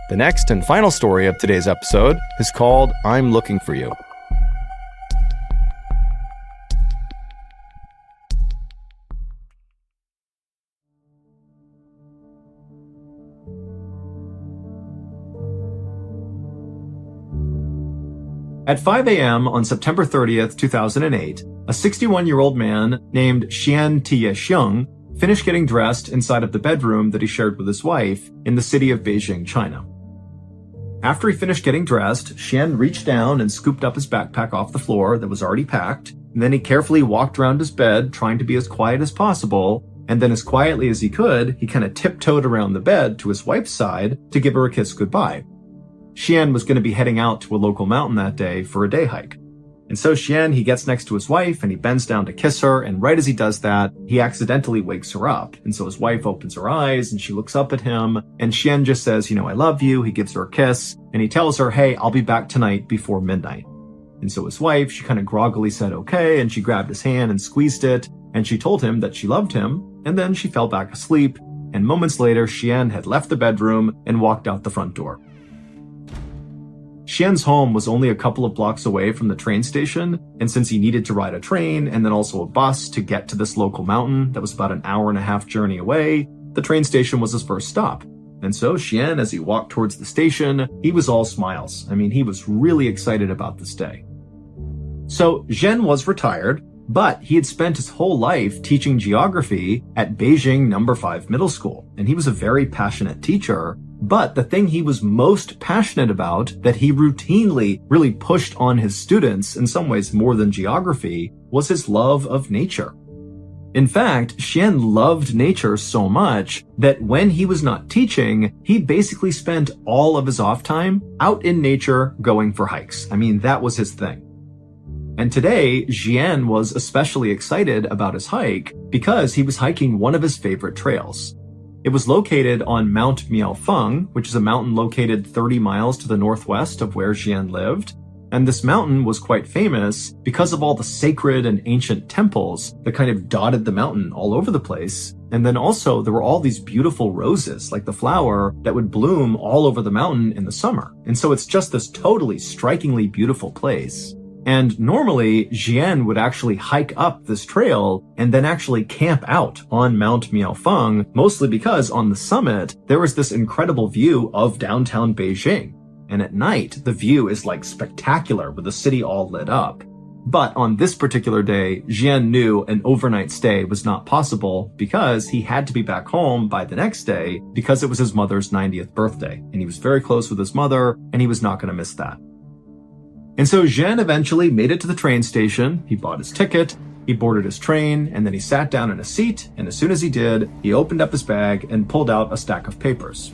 The next and final story of today's episode is called I'm Looking for You. At 5 a.m. on September 30th, 2008, a 61-year-old man named Xian Tiexiong finished getting dressed inside of the bedroom that he shared with his wife in the city of Beijing, China. After he finished getting dressed, Xian reached down and scooped up his backpack off the floor that was already packed, and then he carefully walked around his bed, trying to be as quiet as possible, and then as quietly as he could, he kind of tiptoed around the bed to his wife's side to give her a kiss goodbye. Xian was going to be heading out to a local mountain that day for a day hike. And so Xian, he gets next to his wife and he bends down to kiss her, and right as he does that, he accidentally wakes her up. And so his wife opens her eyes and she looks up at him, and Xian just says, I love you. He gives her a kiss and he tells her, hey, I'll be back tonight before midnight. And so his wife, she kind of groggily said, okay, and she grabbed his hand and squeezed it, and she told him that she loved him, and then she fell back asleep, and moments later, Xian had left the bedroom and walked out the front door. Xian's home was only a couple of blocks away from the train station, and since he needed to ride a train and then also a bus to get to this local mountain that was about an hour-and-a-half journey away, the train station was his first stop. And so Xian, as he walked towards the station, he was all smiles. He was really excited about this day. So Zhen was retired, but he had spent his whole life teaching geography at Beijing No. 5 Middle School, and he was a very passionate teacher. But the thing he was most passionate about, that he routinely really pushed on his students, in some ways more than geography, was his love of nature. In fact, Xian loved nature so much that when he was not teaching, he basically spent all of his off time out in nature going for hikes. That was his thing. And today, Xian was especially excited about his hike because he was hiking one of his favorite trails. It was located on Mount Miaofeng, which is a mountain located 30 miles to the northwest of where Xian lived. And this mountain was quite famous because of all the sacred and ancient temples that kind of dotted the mountain all over the place. And then also there were all these beautiful roses, like the flower, that would bloom all over the mountain in the summer. And so it's just this totally strikingly beautiful place. And normally, Xian would actually hike up this trail and then actually camp out on Mount Miaofeng, mostly because on the summit, there was this incredible view of downtown Beijing. And at night, the view is like spectacular with the city all lit up. But on this particular day, Xian knew an overnight stay was not possible because he had to be back home by the next day because it was his mother's 90th birthday. And he was very close with his mother, and he was not going to miss that. And so Zhen eventually made it to the train station, he bought his ticket, he boarded his train, and then he sat down in a seat, and as soon as he did, he opened up his bag and pulled out a stack of papers.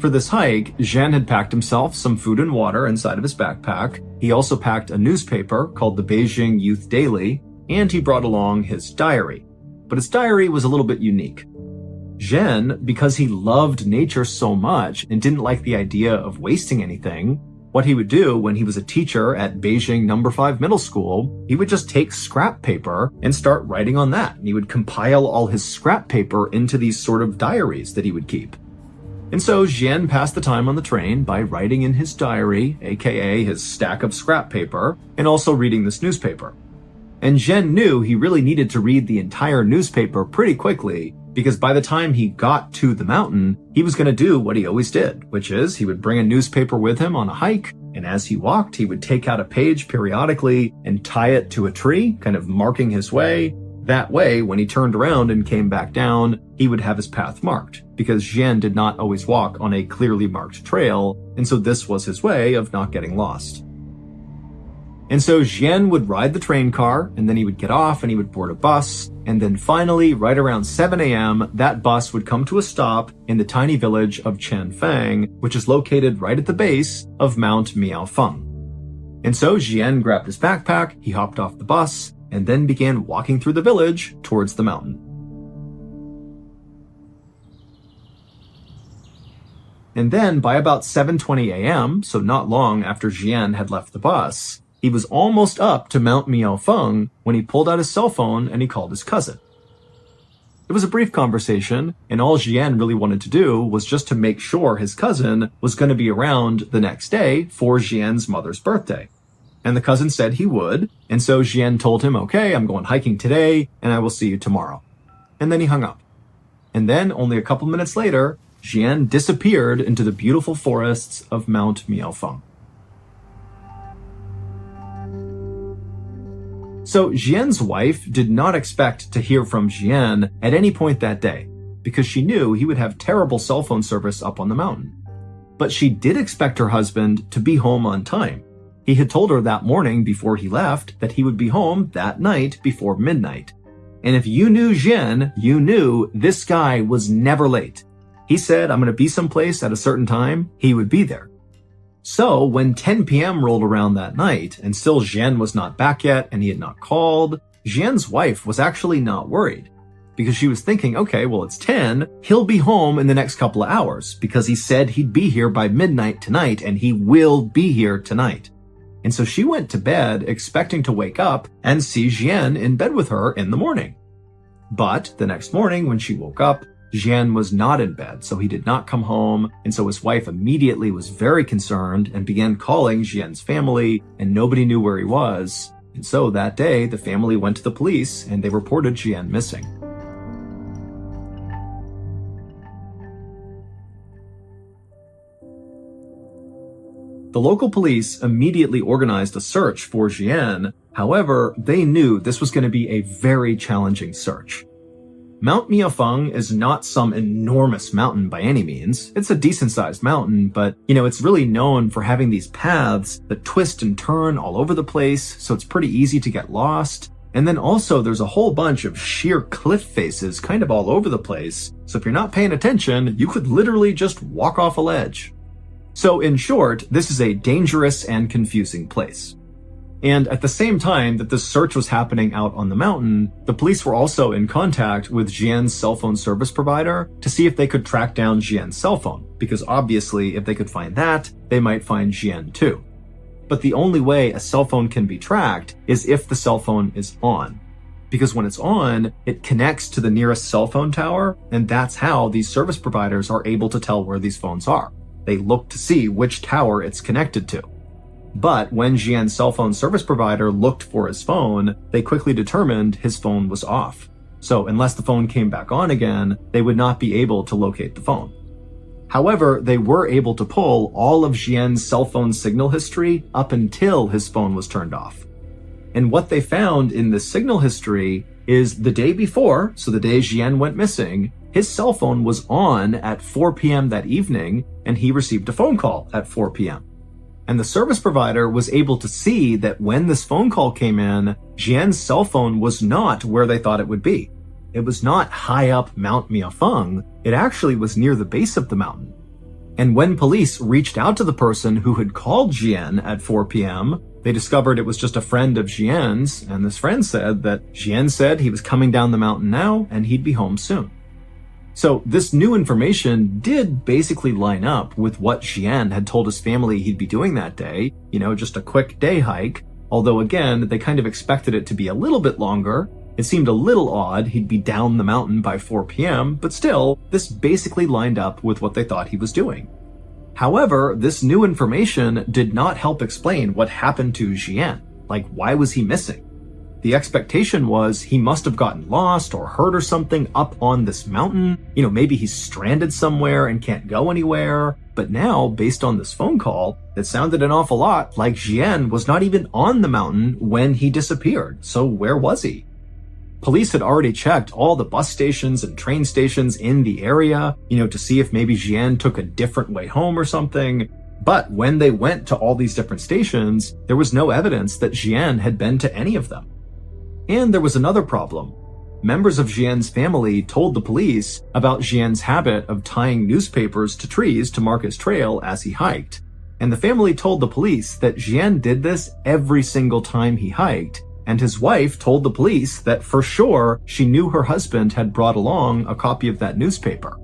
For this hike, Zhen had packed himself some food and water inside of his backpack. He also packed a newspaper called the Beijing Youth Daily, and he brought along his diary. But his diary was a little bit unique. Zhen, because he loved nature so much and didn't like the idea of wasting anything, what he would do when he was a teacher at Beijing No. 5 Middle School, he would just take scrap paper and start writing on that. And he would compile all his scrap paper into these sort of diaries that he would keep. And so Xian passed the time on the train by writing in his diary, aka his stack of scrap paper, and also reading this newspaper. And Zhen knew he really needed to read the entire newspaper pretty quickly, because by the time he got to the mountain, he was going to do what he always did, which is he would bring a newspaper with him on a hike, And as he walked, he would take out a page periodically and tie it to a tree, kind of marking his way. That way, when he turned around and came back down, he would have his path marked, because Jian did not always walk on a clearly marked trail, and so this was his way of not getting lost. And so Jian would ride the train car, and then he would get off and he would board a bus, and then finally, right around 7 a.m., that bus would come to a stop in the tiny village of Changfang, which is located right at the base of Mount Miaofeng. And so Jian grabbed his backpack, he hopped off the bus, and then began walking through the village towards the mountain. And then by about 7:20 a.m., so not long after Jian had left the bus, he was almost up to Mount Miaofeng when he pulled out his cell phone and he called his cousin. It was a brief conversation, and all Jian really wanted to do was just to make sure his cousin was going to be around the next day for Jian's mother's birthday. And the cousin said he would, and so Jian told him, okay, I'm going hiking today, and I will see you tomorrow. And then he hung up. And then, only a couple minutes later, Jian disappeared into the beautiful forests of Mount Miaofeng. So Jian's wife did not expect to hear from Jian at any point that day, because she knew he would have terrible cell phone service up on the mountain. But she did expect her husband to be home on time. He had told her that morning before he left that he would be home that night before midnight. And if you knew Jian, you knew this guy was never late. He said, I'm going to be someplace at a certain time, he would be there. So when 10 p.m. rolled around that night, and still Jian was not back yet and he had not called, Jian's wife was actually not worried. Because she was thinking, okay, well it's 10, he'll be home in the next couple of hours, because he said he'd be here by midnight tonight, and he will be here tonight. And so she went to bed expecting to wake up and see Jian in bed with her in the morning. But the next morning when she woke up, Jian was not in bed, so he did not come home, and so his wife immediately was very concerned and began calling Jian's family, and nobody knew where he was. And so that day, the family went to the police and they reported Jian missing. The local police immediately organized a search for Jian. However, they knew this was going to be a very challenging search. Mount Miaofeng is not some enormous mountain by any means. It's a decent-sized mountain, but, it's really known for having these paths that twist and turn all over the place, so it's pretty easy to get lost. And then also there's a whole bunch of sheer cliff faces kind of all over the place, so if you're not paying attention, you could literally just walk off a ledge. So in short, this is a dangerous and confusing place. And at the same time that this search was happening out on the mountain, the police were also in contact with Jian's cell phone service provider to see if they could track down Jian's cell phone, because obviously if they could find that, they might find Jian too. But the only way a cell phone can be tracked is if the cell phone is on. Because when it's on, it connects to the nearest cell phone tower, and that's how these service providers are able to tell where these phones are. They look to see which tower it's connected to. But when Jian's cell phone service provider looked for his phone, they quickly determined his phone was off. So unless the phone came back on again, they would not be able to locate the phone. However, they were able to pull all of Jian's cell phone signal history up until his phone was turned off. And what they found in this signal history is the day before, so the day Jian went missing, his cell phone was on at 4 p.m. that evening, and he received a phone call at 4 p.m. And the service provider was able to see that when this phone call came in, Jian's cell phone was not where they thought it would be. It was not high up Mount Miaofeng, it actually was near the base of the mountain. And when police reached out to the person who had called Jian at 4 p.m., they discovered it was just a friend of Jian's, and this friend said that Jian said he was coming down the mountain now and he'd be home soon. So this new information did basically line up with what Jian had told his family he'd be doing that day, just a quick day hike. Although again, they kind of expected it to be a little bit longer. It seemed a little odd he'd be down the mountain by 4 p.m., but still, this basically lined up with what they thought he was doing. However, this new information did not help explain what happened to Jian. Like, why was he missing? The expectation was he must have gotten lost or hurt or something up on this mountain. Maybe he's stranded somewhere and can't go anywhere. But now, based on this phone call, it sounded an awful lot like Jian was not even on the mountain when he disappeared. So where was he? Police had already checked all the bus stations and train stations in the area, to see if maybe Jian took a different way home or something. But when they went to all these different stations, there was no evidence that Jian had been to any of them. And there was another problem. Members of Jian's family told the police about Jian's habit of tying newspapers to trees to mark his trail as he hiked. And the family told the police that Jian did this every single time he hiked. And his wife told the police that for sure she knew her husband had brought along a copy of that newspaper.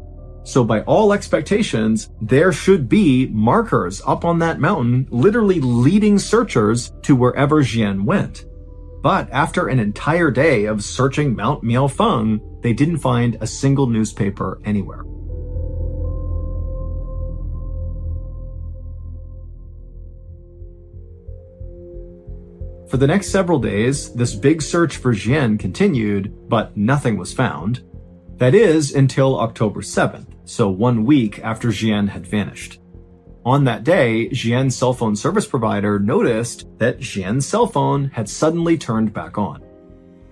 So by all expectations, there should be markers up on that mountain, literally leading searchers to wherever Jian went. But after an entire day of searching Mount Miaofeng, they didn't find a single newspaper anywhere. For the next several days, this big search for Jian continued, but nothing was found. That is, until October 7th, so 1 week after Jian had vanished. On that day, Jian's cell phone service provider noticed that Jian's cell phone had suddenly turned back on.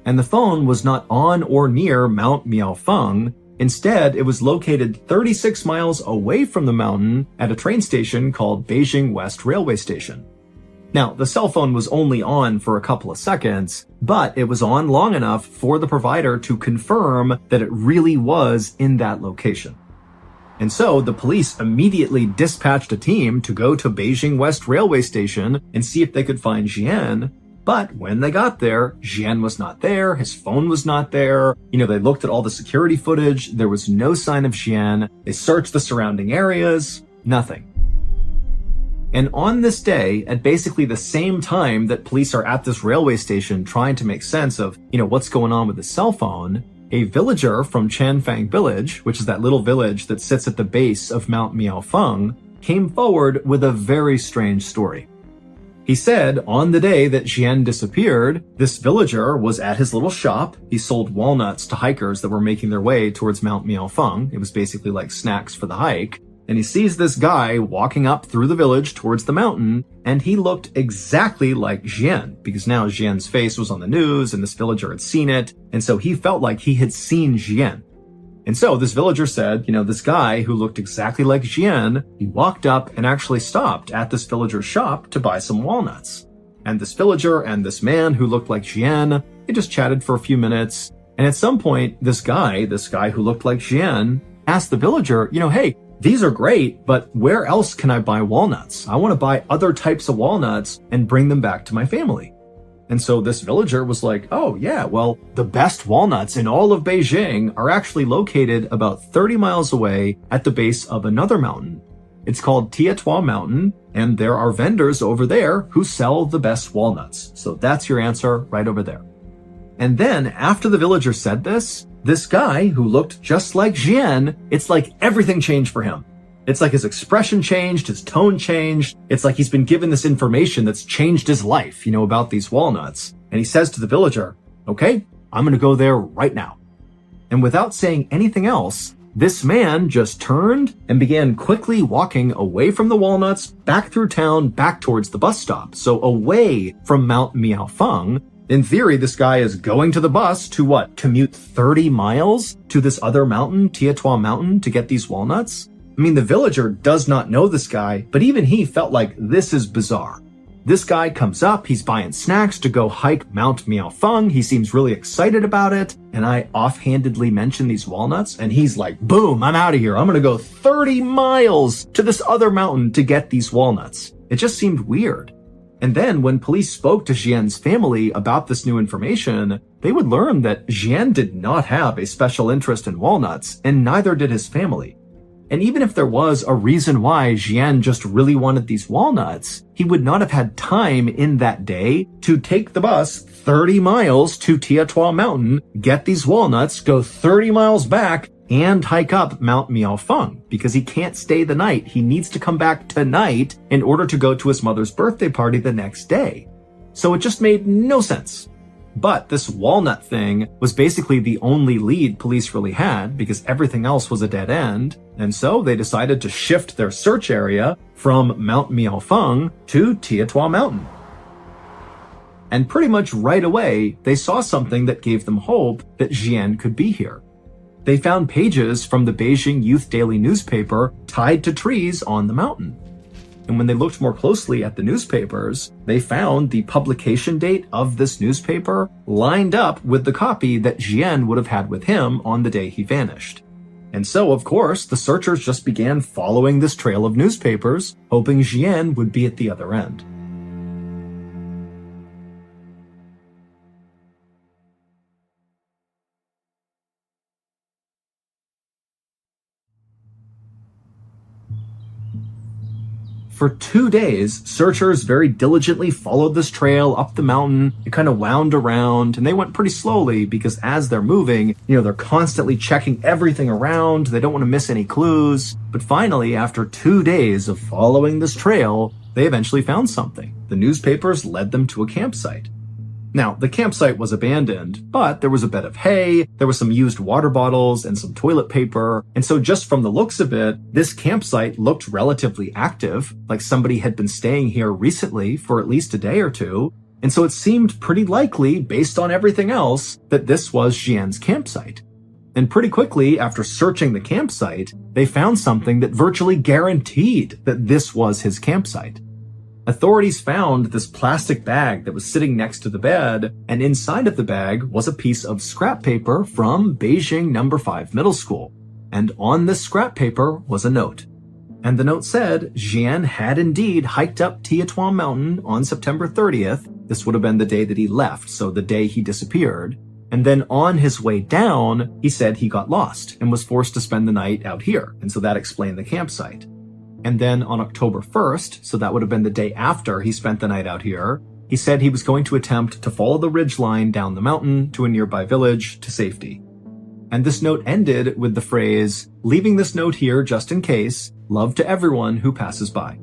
And the phone was not on or near Mount Miaofeng. Instead, it was located 36 miles away from the mountain at a train station called Beijing West Railway Station. Now, the cell phone was only on for a couple of seconds, but it was on long enough for the provider to confirm that it really was in that location. And so the police immediately dispatched a team to go to Beijing West Railway Station and see if they could find Jian. But when they got there, Jian was not there, his phone was not there. They looked at all the security footage, there was no sign of Jian. They searched the surrounding areas, nothing. And on this day, at basically the same time that police are at this railway station trying to make sense of, what's going on with the cell phone, a villager from Chanfang Village, which is that little village that sits at the base of Mount Miaofeng, came forward with a very strange story. He said on the day that Jian disappeared, this villager was at his little shop. He sold walnuts to hikers that were making their way towards Mount Miaofeng. It was basically like snacks for the hike. And he sees this guy walking up through the village towards the mountain, and he looked exactly like Jian, because now Jian's face was on the news and this villager had seen it, and so he felt like he had seen Jian. And so this villager said, this guy who looked exactly like Jian, he walked up and actually stopped at this villager's shop to buy some walnuts. And this villager and this man who looked like Jian, they just chatted for a few minutes, and at some point, this guy who looked like Jian, asked the villager, hey, these are great, but where else can I buy walnuts? I want to buy other types of walnuts and bring them back to my family. And so this villager was like, oh yeah, well, the best walnuts in all of Beijing are actually located about 30 miles away at the base of another mountain. It's called Tietua Mountain, and there are vendors over there who sell the best walnuts. So that's your answer right over there. And then after the villager said this guy who looked just like Jian, it's like everything changed for him. It's like his expression changed, his tone changed. It's like he's been given this information that's changed his life, about these walnuts. And he says to the villager, okay, I'm going to go there right now. And without saying anything else, this man just turned and began quickly walking away from the walnuts, back through town, back towards the bus stop. So away from Mount Miaofeng. In theory, this guy is going to the bus to commute 30 miles to this other mountain, Tietua Mountain, to get these walnuts? I mean, the villager does not know this guy, but even he felt like this is bizarre. This guy comes up, he's buying snacks to go hike Mount Miaofeng, he seems really excited about it, and I offhandedly mention these walnuts, and he's like, boom, I'm out of here, I'm gonna go 30 miles to this other mountain to get these walnuts. It just seemed weird. And then when police spoke to Jian's family about this new information, they would learn that Jian did not have a special interest in walnuts, and neither did his family. And even if there was a reason why Jian just really wanted these walnuts, he would not have had time in that day to take the bus 30 miles to Tietua Mountain, get these walnuts, go 30 miles back, and hike up Mount Miaofeng, because he can't stay the night. He needs to come back tonight in order to go to his mother's birthday party the next day. So it just made no sense. But this walnut thing was basically the only lead police really had because everything else was a dead end, and so they decided to shift their search area from Mount Miaofeng to Tietua Mountain. And pretty much right away, they saw something that gave them hope that Jian could be here. They found pages from the Beijing Youth Daily newspaper tied to trees on the mountain. And when they looked more closely at the newspapers, they found the publication date of this newspaper lined up with the copy that Jian would have had with him on the day he vanished. And so, of course, the searchers just began following this trail of newspapers, hoping Jian would be at the other end. For 2 days, searchers very diligently followed this trail up the mountain. It kind of wound around, and they went pretty slowly because as they're moving, they're constantly checking everything around. They don't want to miss any clues. But finally, after 2 days of following this trail, they eventually found something. The newspapers led them to a campsite. Now, the campsite was abandoned, but there was a bed of hay, there were some used water bottles, and some toilet paper, and so just from the looks of it, this campsite looked relatively active, like somebody had been staying here recently for at least a day or two, and so it seemed pretty likely, based on everything else, that this was Jian's campsite. And pretty quickly, after searching the campsite, they found something that virtually guaranteed that this was his campsite. Authorities found this plastic bag that was sitting next to the bed, and inside of the bag was a piece of scrap paper from Beijing No. 5 Middle School. And on this scrap paper was a note. And the note said Jian had indeed hiked up Tietua Mountain on September 30th. This would have been the day that he left, so the day he disappeared. And then on his way down, he said he got lost and was forced to spend the night out here. And so that explained the campsite. And then on October 1st, so that would have been the day after he spent the night out here, he said he was going to attempt to follow the ridge line down the mountain to a nearby village to safety. And this note ended with the phrase, "Leaving this note here just in case, love to everyone who passes by."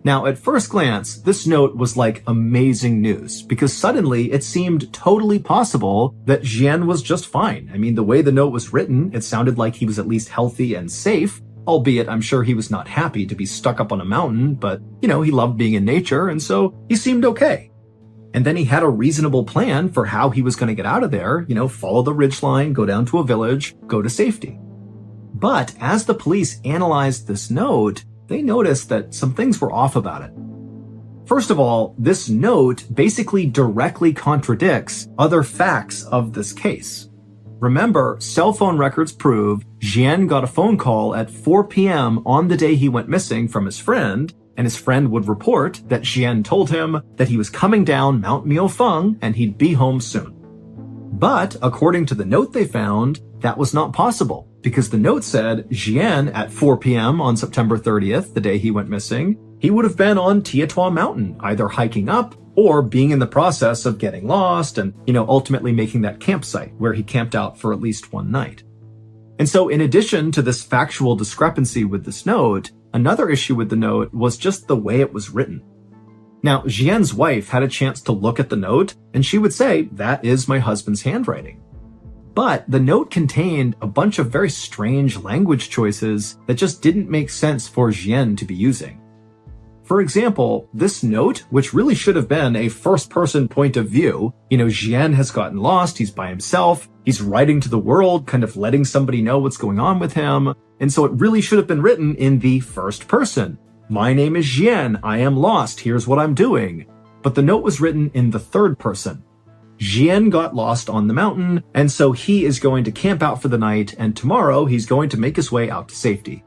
Now, at first glance, this note was like amazing news because suddenly it seemed totally possible that Jian was just fine. I mean, the way the note was written, it sounded like he was at least healthy and safe, albeit I'm sure he was not happy to be stuck up on a mountain, but, he loved being in nature, and so he seemed okay. And then he had a reasonable plan for how he was going to get out of there, follow the ridgeline, go down to a village, go to safety. But as the police analyzed this note, they noticed that some things were off about it. First of all, this note basically directly contradicts other facts of this case. Remember, cell phone records prove Jian got a phone call at 4 p.m. on the day he went missing from his friend, and his friend would report that Jian told him that he was coming down Mount Miaofeng and he'd be home soon. But according to the note they found, that was not possible, because the note said Jian at 4 p.m. on September 30th, the day he went missing, he would have been on Tietua Mountain, either hiking up or being in the process of getting lost and, ultimately making that campsite where he camped out for at least one night. And so in addition to this factual discrepancy with this note, another issue with the note was just the way it was written. Now, Jian's wife had a chance to look at the note, and she would say, "That is my husband's handwriting." But the note contained a bunch of very strange language choices that just didn't make sense for Jian to be using. For example, this note, which really should have been a first-person point of view, Jian has gotten lost, he's by himself, he's writing to the world, kind of letting somebody know what's going on with him, and so it really should have been written in the first person. "My name is Jian, I am lost, here's what I'm doing." But the note was written in the third person. Jian got lost on the mountain, and so he is going to camp out for the night, and tomorrow he's going to make his way out to safety.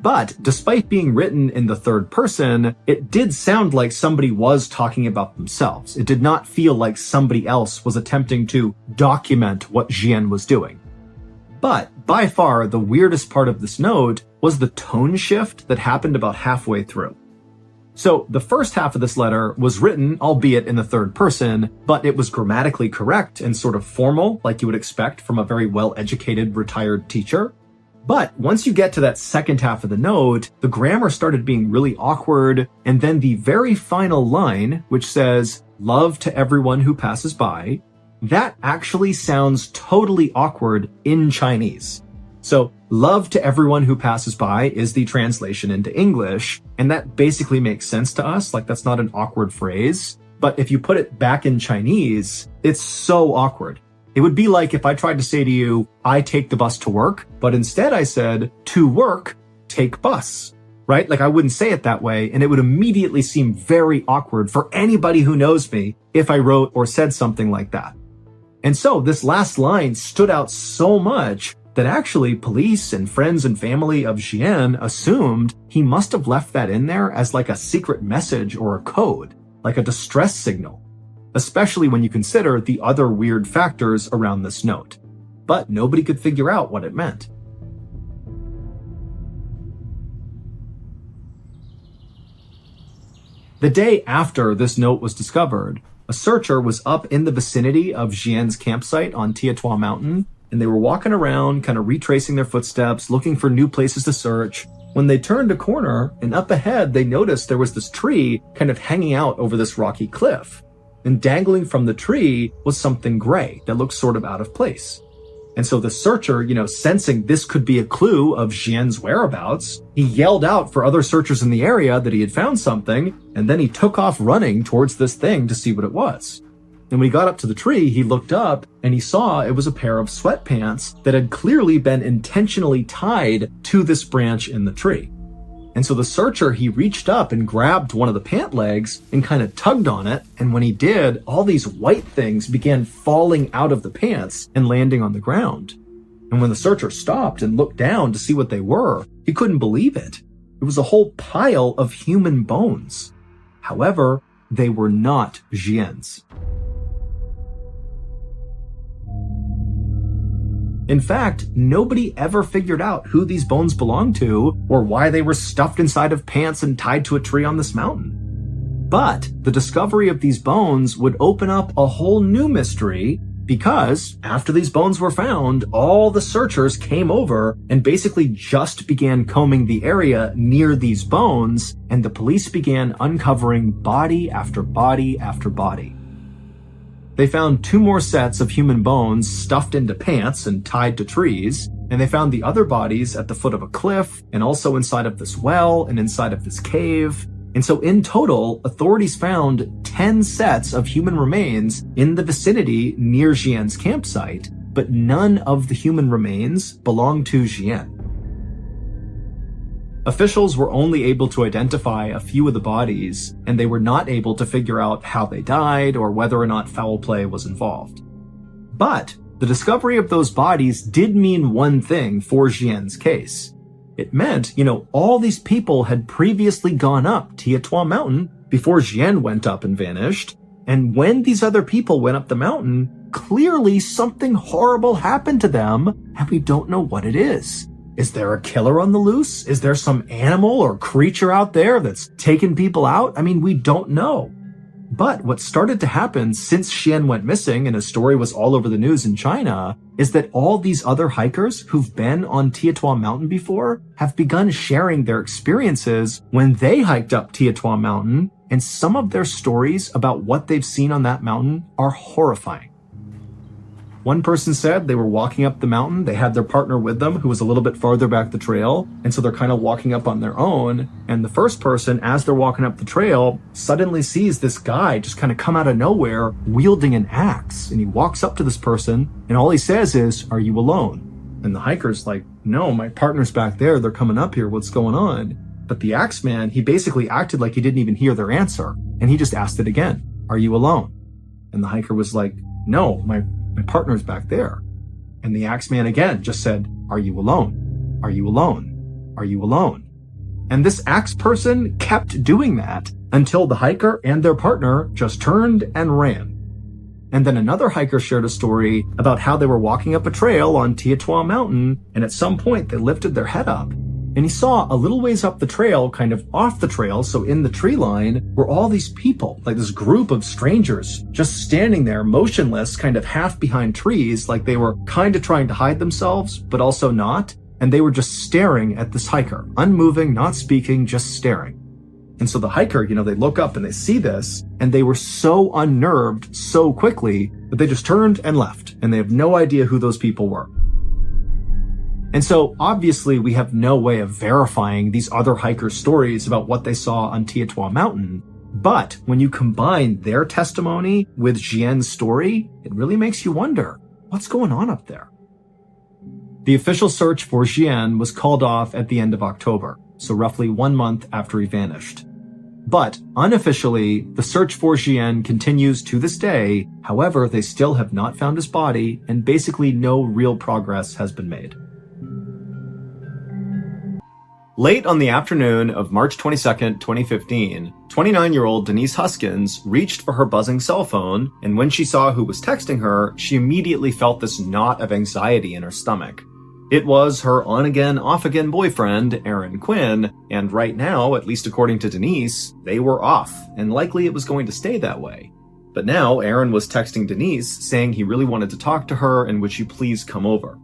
But despite being written in the third person, it did sound like somebody was talking about themselves. It did not feel like somebody else was attempting to document what Jian was doing. But by far, the weirdest part of this note was the tone shift that happened about halfway through. So the first half of this letter was written, albeit in the third person, but it was grammatically correct and sort of formal, like you would expect from a very well-educated retired teacher. But once you get to that second half of the note, the grammar started being really awkward, and then the very final line, which says, love to everyone who passes by, that actually sounds totally awkward in Chinese. So, love to everyone who passes by is the translation into English, and that basically makes sense to us, like that's not an awkward phrase. But if you put it back in Chinese, it's so awkward. It would be like if I tried to say to you, I take the bus to work, but instead I said, to work, take bus, right? Like I wouldn't say it that way, and it would immediately seem very awkward for anybody who knows me if I wrote or said something like that. And so this last line stood out so much that actually police and friends and family of Xian assumed he must have left that in there as like a secret message or a code, like a distress signal, especially when you consider the other weird factors around this note. But nobody could figure out what it meant. The day after this note was discovered, a searcher was up in the vicinity of Xian's campsite on Tiatua Mountain, and they were walking around, kind of retracing their footsteps, looking for new places to search, when they turned a corner, and up ahead they noticed there was this tree kind of hanging out over this rocky cliff. And dangling from the tree was something gray that looked sort of out of place. And so the searcher, sensing this could be a clue of Xian's whereabouts, he yelled out for other searchers in the area that he had found something, and then he took off running towards this thing to see what it was. And when he got up to the tree, he looked up and he saw it was a pair of sweatpants that had clearly been intentionally tied to this branch in the tree. And so the searcher, he reached up and grabbed one of the pant legs and kind of tugged on it. And when he did, all these white things began falling out of the pants and landing on the ground. And when the searcher stopped and looked down to see what they were, he couldn't believe it. It was a whole pile of human bones. However, they were not Xian's. In fact, nobody ever figured out who these bones belonged to or why they were stuffed inside of pants and tied to a tree on this mountain. But the discovery of these bones would open up a whole new mystery because after these bones were found, all the searchers came over and basically just began combing the area near these bones, and the police began uncovering body after body after body. They found 2 more sets of human bones stuffed into pants and tied to trees, and they found the other bodies at the foot of a cliff, and also inside of this well and inside of this cave. And so in total, authorities found 10 sets of human remains in the vicinity near Xian's campsite, but none of the human remains belonged to Xian. Officials were only able to identify a few of the bodies, and they were not able to figure out how they died or whether or not foul play was involved. But the discovery of those bodies did mean one thing for Xian's case. It meant, all these people had previously gone up Tiatua Mountain before Xian went up and vanished, and when these other people went up the mountain, clearly something horrible happened to them, and we don't know what it is. Is there a killer on the loose? Is there some animal or creature out there that's taken people out? We don't know. But what started to happen since Xian went missing and his story was all over the news in China is that all these other hikers who've been on Tiatua Mountain before have begun sharing their experiences when they hiked up Tiatua Mountain, and some of their stories about what they've seen on that mountain are horrifying. One person said they were walking up the mountain, they had their partner with them who was a little bit farther back the trail, and so they're kind of walking up on their own, and the first person, as they're walking up the trail, suddenly sees this guy just kind of come out of nowhere wielding an axe, and he walks up to this person, and all he says is, "Are you alone?" And the hiker's like, "No, my partner's back there, they're coming up here, what's going on?" But the axe man, he basically acted like he didn't even hear their answer, and he just asked it again, "Are you alone?" And the hiker was like, "No, my partner's back there." And the Axeman again just said, "Are you alone? Are you alone? Are you alone?" And this axe person kept doing that until the hiker and their partner just turned and ran. And then another hiker shared a story about how they were walking up a trail on Tiatua Mountain, and at some point they lifted their head up, and he saw a little ways up the trail, kind of off the trail, so in the tree line, were all these people, like this group of strangers, just standing there motionless, kind of half behind trees, like they were kind of trying to hide themselves, but also not. And they were just staring at this hiker, unmoving, not speaking, just staring. And so the hiker, they look up and they see this, and they were so unnerved so quickly that they just turned and left, and they have no idea who those people were. And so obviously we have no way of verifying these other hikers' stories about what they saw on Tiatua Mountain. But when you combine their testimony with Jian's story, it really makes you wonder, what's going on up there? The official search for Jian was called off at the end of October, so roughly 1 month after he vanished. But unofficially, the search for Jian continues to this day. However, they still have not found his body, and basically no real progress has been made. Late on the afternoon of March 22nd, 2015, 29-year-old Denise Huskins reached for her buzzing cell phone, and when she saw who was texting her, she immediately felt this knot of anxiety in her stomach. It was her on-again, off-again boyfriend, Aaron Quinn, and right now, at least according to Denise, they were off, and likely it was going to stay that way. But now, Aaron was texting Denise, saying he really wanted to talk to her and would she please come over.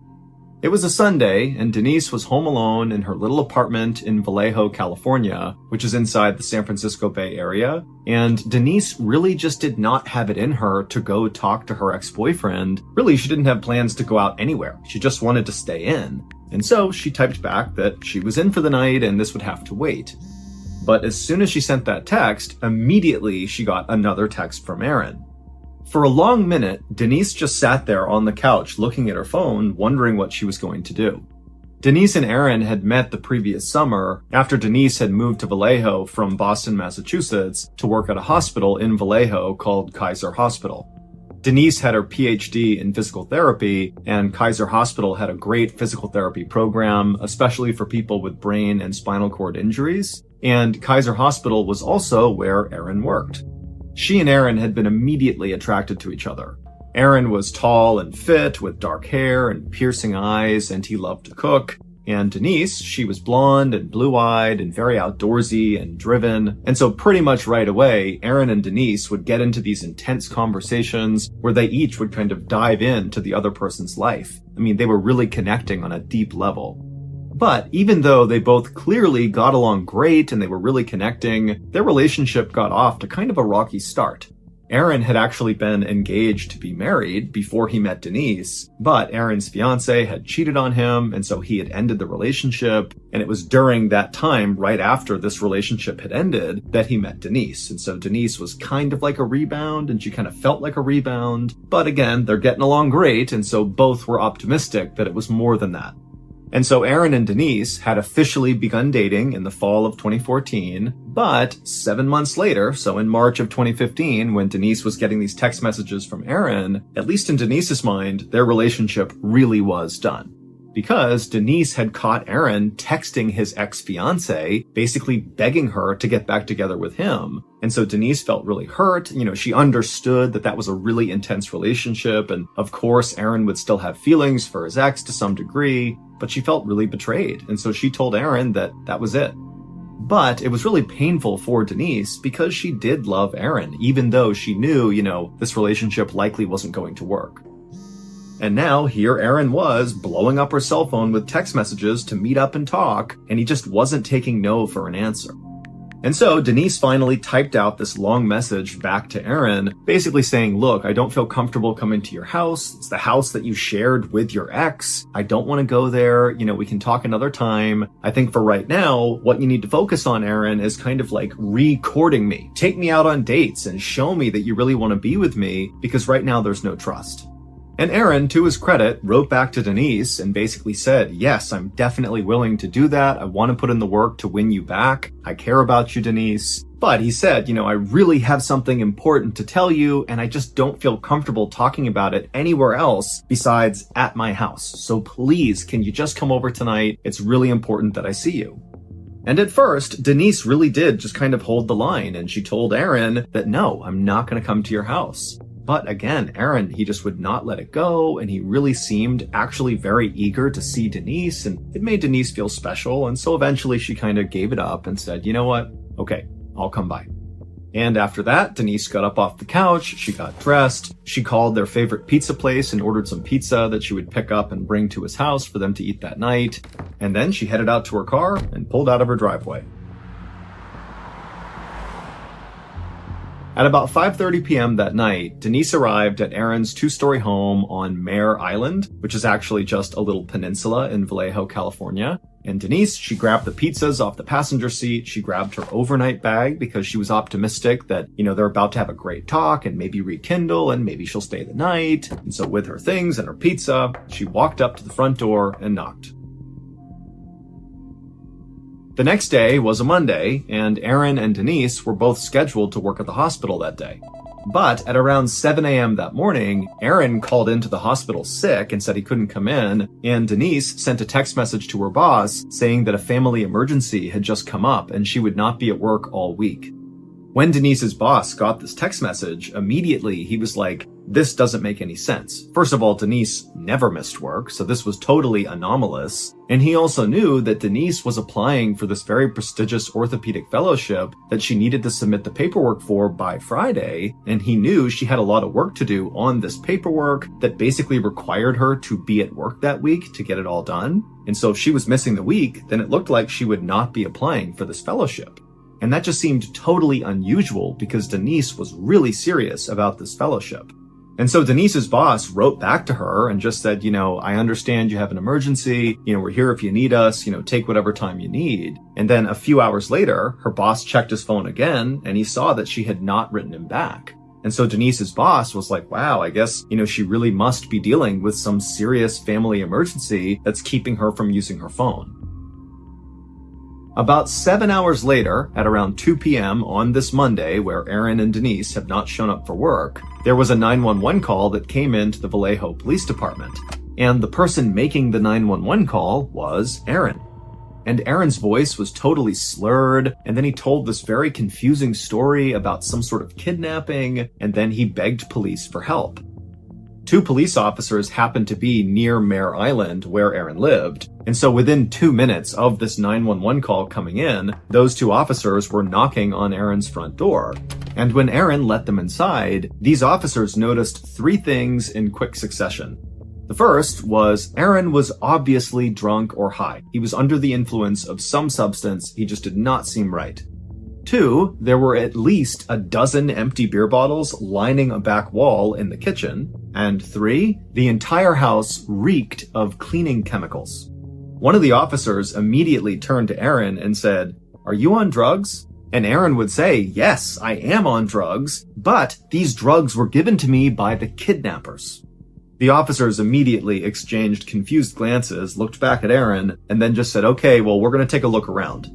It was a Sunday, and Denise was home alone in her little apartment in Vallejo, California, which is inside the San Francisco Bay Area, and Denise really just did not have it in her to go talk to her ex-boyfriend. Really, she didn't have plans to go out anywhere. She just wanted to stay in. And so she typed back that she was in for the night and this would have to wait. But as soon as she sent that text, immediately she got another text from Aaron. For a long minute, Denise just sat there on the couch looking at her phone, wondering what she was going to do. Denise and Aaron had met the previous summer after Denise had moved to Vallejo from Boston, Massachusetts to work at a hospital in Vallejo called Kaiser Hospital. Denise had her PhD in physical therapy, and Kaiser Hospital had a great physical therapy program, especially for people with brain and spinal cord injuries, and Kaiser Hospital was also where Aaron worked. She and Aaron had been immediately attracted to each other. Aaron was tall and fit with dark hair and piercing eyes, and he loved to cook. And Denise, she was blonde and blue-eyed and very outdoorsy and driven. And so pretty much right away, Aaron and Denise would get into these intense conversations where they each would kind of dive into the other person's life. I mean, they were really connecting on a deep level. But even though they both clearly got along great and they were really connecting, their relationship got off to kind of a rocky start. Aaron had actually been engaged to be married before he met Denise, but Aaron's fiance had cheated on him, and so he had ended the relationship, and it was during that time, right after this relationship had ended, that he met Denise. And so Denise was kind of like a rebound, and she kind of felt like a rebound, but again, they're getting along great, and so both were optimistic that it was more than that. And so Aaron and Denise had officially begun dating in the fall of 2014, but 7 months later, so in March of 2015, when Denise was getting these text messages from Aaron, at least in Denise's mind, their relationship really was done. Because Denise had caught Aaron texting his ex-fiance, basically begging her to get back together with him. And so Denise felt really hurt. She understood that that was a really intense relationship. And of course, Aaron would still have feelings for his ex to some degree, but she felt really betrayed. And so she told Aaron that that was it. But it was really painful for Denise because she did love Aaron, even though she knew, this relationship likely wasn't going to work. And now here Aaron was blowing up her cell phone with text messages to meet up and talk, and he just wasn't taking no for an answer. And so Denise finally typed out this long message back to Aaron, basically saying, look, I don't feel comfortable coming to your house. It's the house that you shared with your ex. I don't want to go there. We can talk another time. I think for right now, what you need to focus on, Aaron, is kind of like recording me. Take me out on dates and show me that you really want to be with me, because right now there's no trust. And Aaron, to his credit, wrote back to Denise and basically said, yes, I'm definitely willing to do that. I want to put in the work to win you back. I care about you, Denise. But he said, I really have something important to tell you, and I just don't feel comfortable talking about it anywhere else besides at my house. So please, can you just come over tonight? It's really important that I see you. And at first, Denise really did just kind of hold the line, and she told Aaron that, no, I'm not going to come to your house. But again, Aaron, he just would not let it go, and he really seemed actually very eager to see Denise, and it made Denise feel special, and so eventually she kind of gave it up and said, you know what? Okay, I'll come by. And after that, Denise got up off the couch, she got dressed, she called their favorite pizza place and ordered some pizza that she would pick up and bring to his house for them to eat that night, and then she headed out to her car and pulled out of her driveway. At about 5:30 p.m. that night, Denise arrived at Aaron's two-story home on Mare Island, which is actually just a little peninsula in Vallejo, California. And Denise, she grabbed the pizzas off the passenger seat. She grabbed her overnight bag because she was optimistic that, they're about to have a great talk and maybe rekindle and maybe she'll stay the night. And so with her things and her pizza, she walked up to the front door and knocked. The next day was a Monday, and Aaron and Denise were both scheduled to work at the hospital that day. But at around 7 a.m. that morning, Aaron called into the hospital sick and said he couldn't come in, and Denise sent a text message to her boss saying that a family emergency had just come up and she would not be at work all week. When Denise's boss got this text message, immediately he was like, this doesn't make any sense. First of all, Denise never missed work, so this was totally anomalous. And he also knew that Denise was applying for this very prestigious orthopedic fellowship that she needed to submit the paperwork for by Friday, and he knew she had a lot of work to do on this paperwork that basically required her to be at work that week to get it all done. And so if she was missing the week, then it looked like she would not be applying for this fellowship. And that just seemed totally unusual because Denise was really serious about this fellowship. And so Denise's boss wrote back to her and just said, I understand you have an emergency. We're here if you need us, take whatever time you need. And then a few hours later, her boss checked his phone again and he saw that she had not written him back. And so Denise's boss was like, wow, I guess, she really must be dealing with some serious family emergency that's keeping her from using her phone. About 7 hours later, at around 2 p.m. on this Monday, where Aaron and Denise have not shown up for work, there was a 911 call that came into the Vallejo Police Department. And the person making the 911 call was Aaron. And Aaron's voice was totally slurred, and then he told this very confusing story about some sort of kidnapping, and then he begged police for help. 2 police officers happened to be near Mare Island, where Aaron lived, and so within 2 minutes of this 911 call coming in, those 2 officers were knocking on Aaron's front door. And when Aaron let them inside, these officers noticed 3 things in quick succession. The first was Aaron was obviously drunk or high. He was under the influence of some substance, he just did not seem right. 2, there were at least a dozen empty beer bottles lining a back wall in the kitchen. And 3, the entire house reeked of cleaning chemicals. One of the officers immediately turned to Aaron and said, "Are you on drugs?" And Aaron would say, "Yes, I am on drugs, but these drugs were given to me by the kidnappers." The officers immediately exchanged confused glances, looked back at Aaron, and then just said, "Okay, well, we're going to take a look around."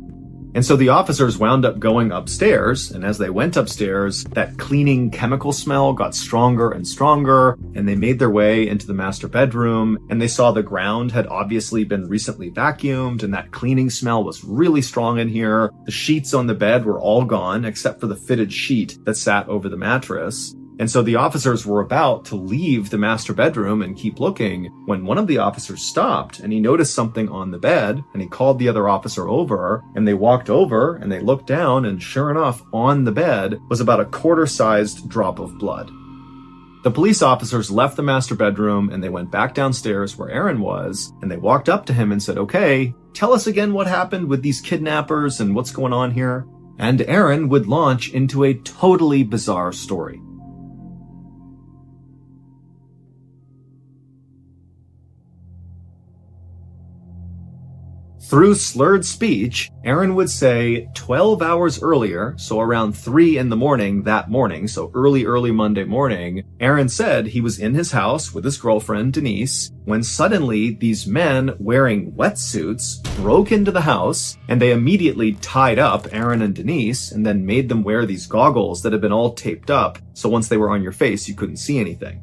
And so the officers wound up going upstairs, and as they went upstairs, that cleaning chemical smell got stronger and stronger, and they made their way into the master bedroom, and they saw the ground had obviously been recently vacuumed, and that cleaning smell was really strong in here. The sheets on the bed were all gone, except for the fitted sheet that sat over the mattress. And so the officers were about to leave the master bedroom and keep looking when one of the officers stopped and he noticed something on the bed and he called the other officer over and they walked over and they looked down and sure enough on the bed was about a quarter-sized drop of blood. The police officers left the master bedroom and they went back downstairs where Aaron was and they walked up to him and said, "Okay, tell us again what happened with these kidnappers and what's going on here." And Aaron would launch into a totally bizarre story. Through slurred speech, Aaron would say 12 hours earlier, so around 3 in the morning that morning, so early Monday morning, Aaron said he was in his house with his girlfriend, Denise, when suddenly these men wearing wetsuits broke into the house and they immediately tied up Aaron and Denise and then made them wear these goggles that had been all taped up, so once they were on your face, you couldn't see anything.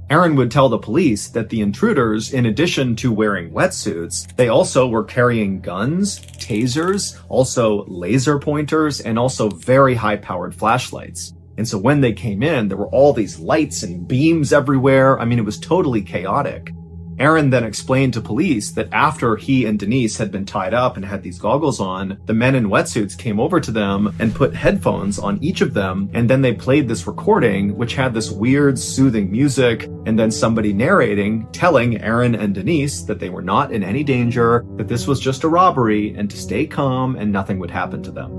Aaron would tell the police that the intruders, in addition to wearing wetsuits, they also were carrying guns, tasers, also laser pointers, and also very high-powered flashlights. And so when they came in, there were all these lights and beams everywhere. I mean, it was totally chaotic. Aaron then explained to police that after he and Denise had been tied up and had these goggles on, the men in wetsuits came over to them and put headphones on each of them, and then they played this recording, which had this weird, soothing music, and then somebody narrating, telling Aaron and Denise that they were not in any danger, that this was just a robbery, and to stay calm and nothing would happen to them.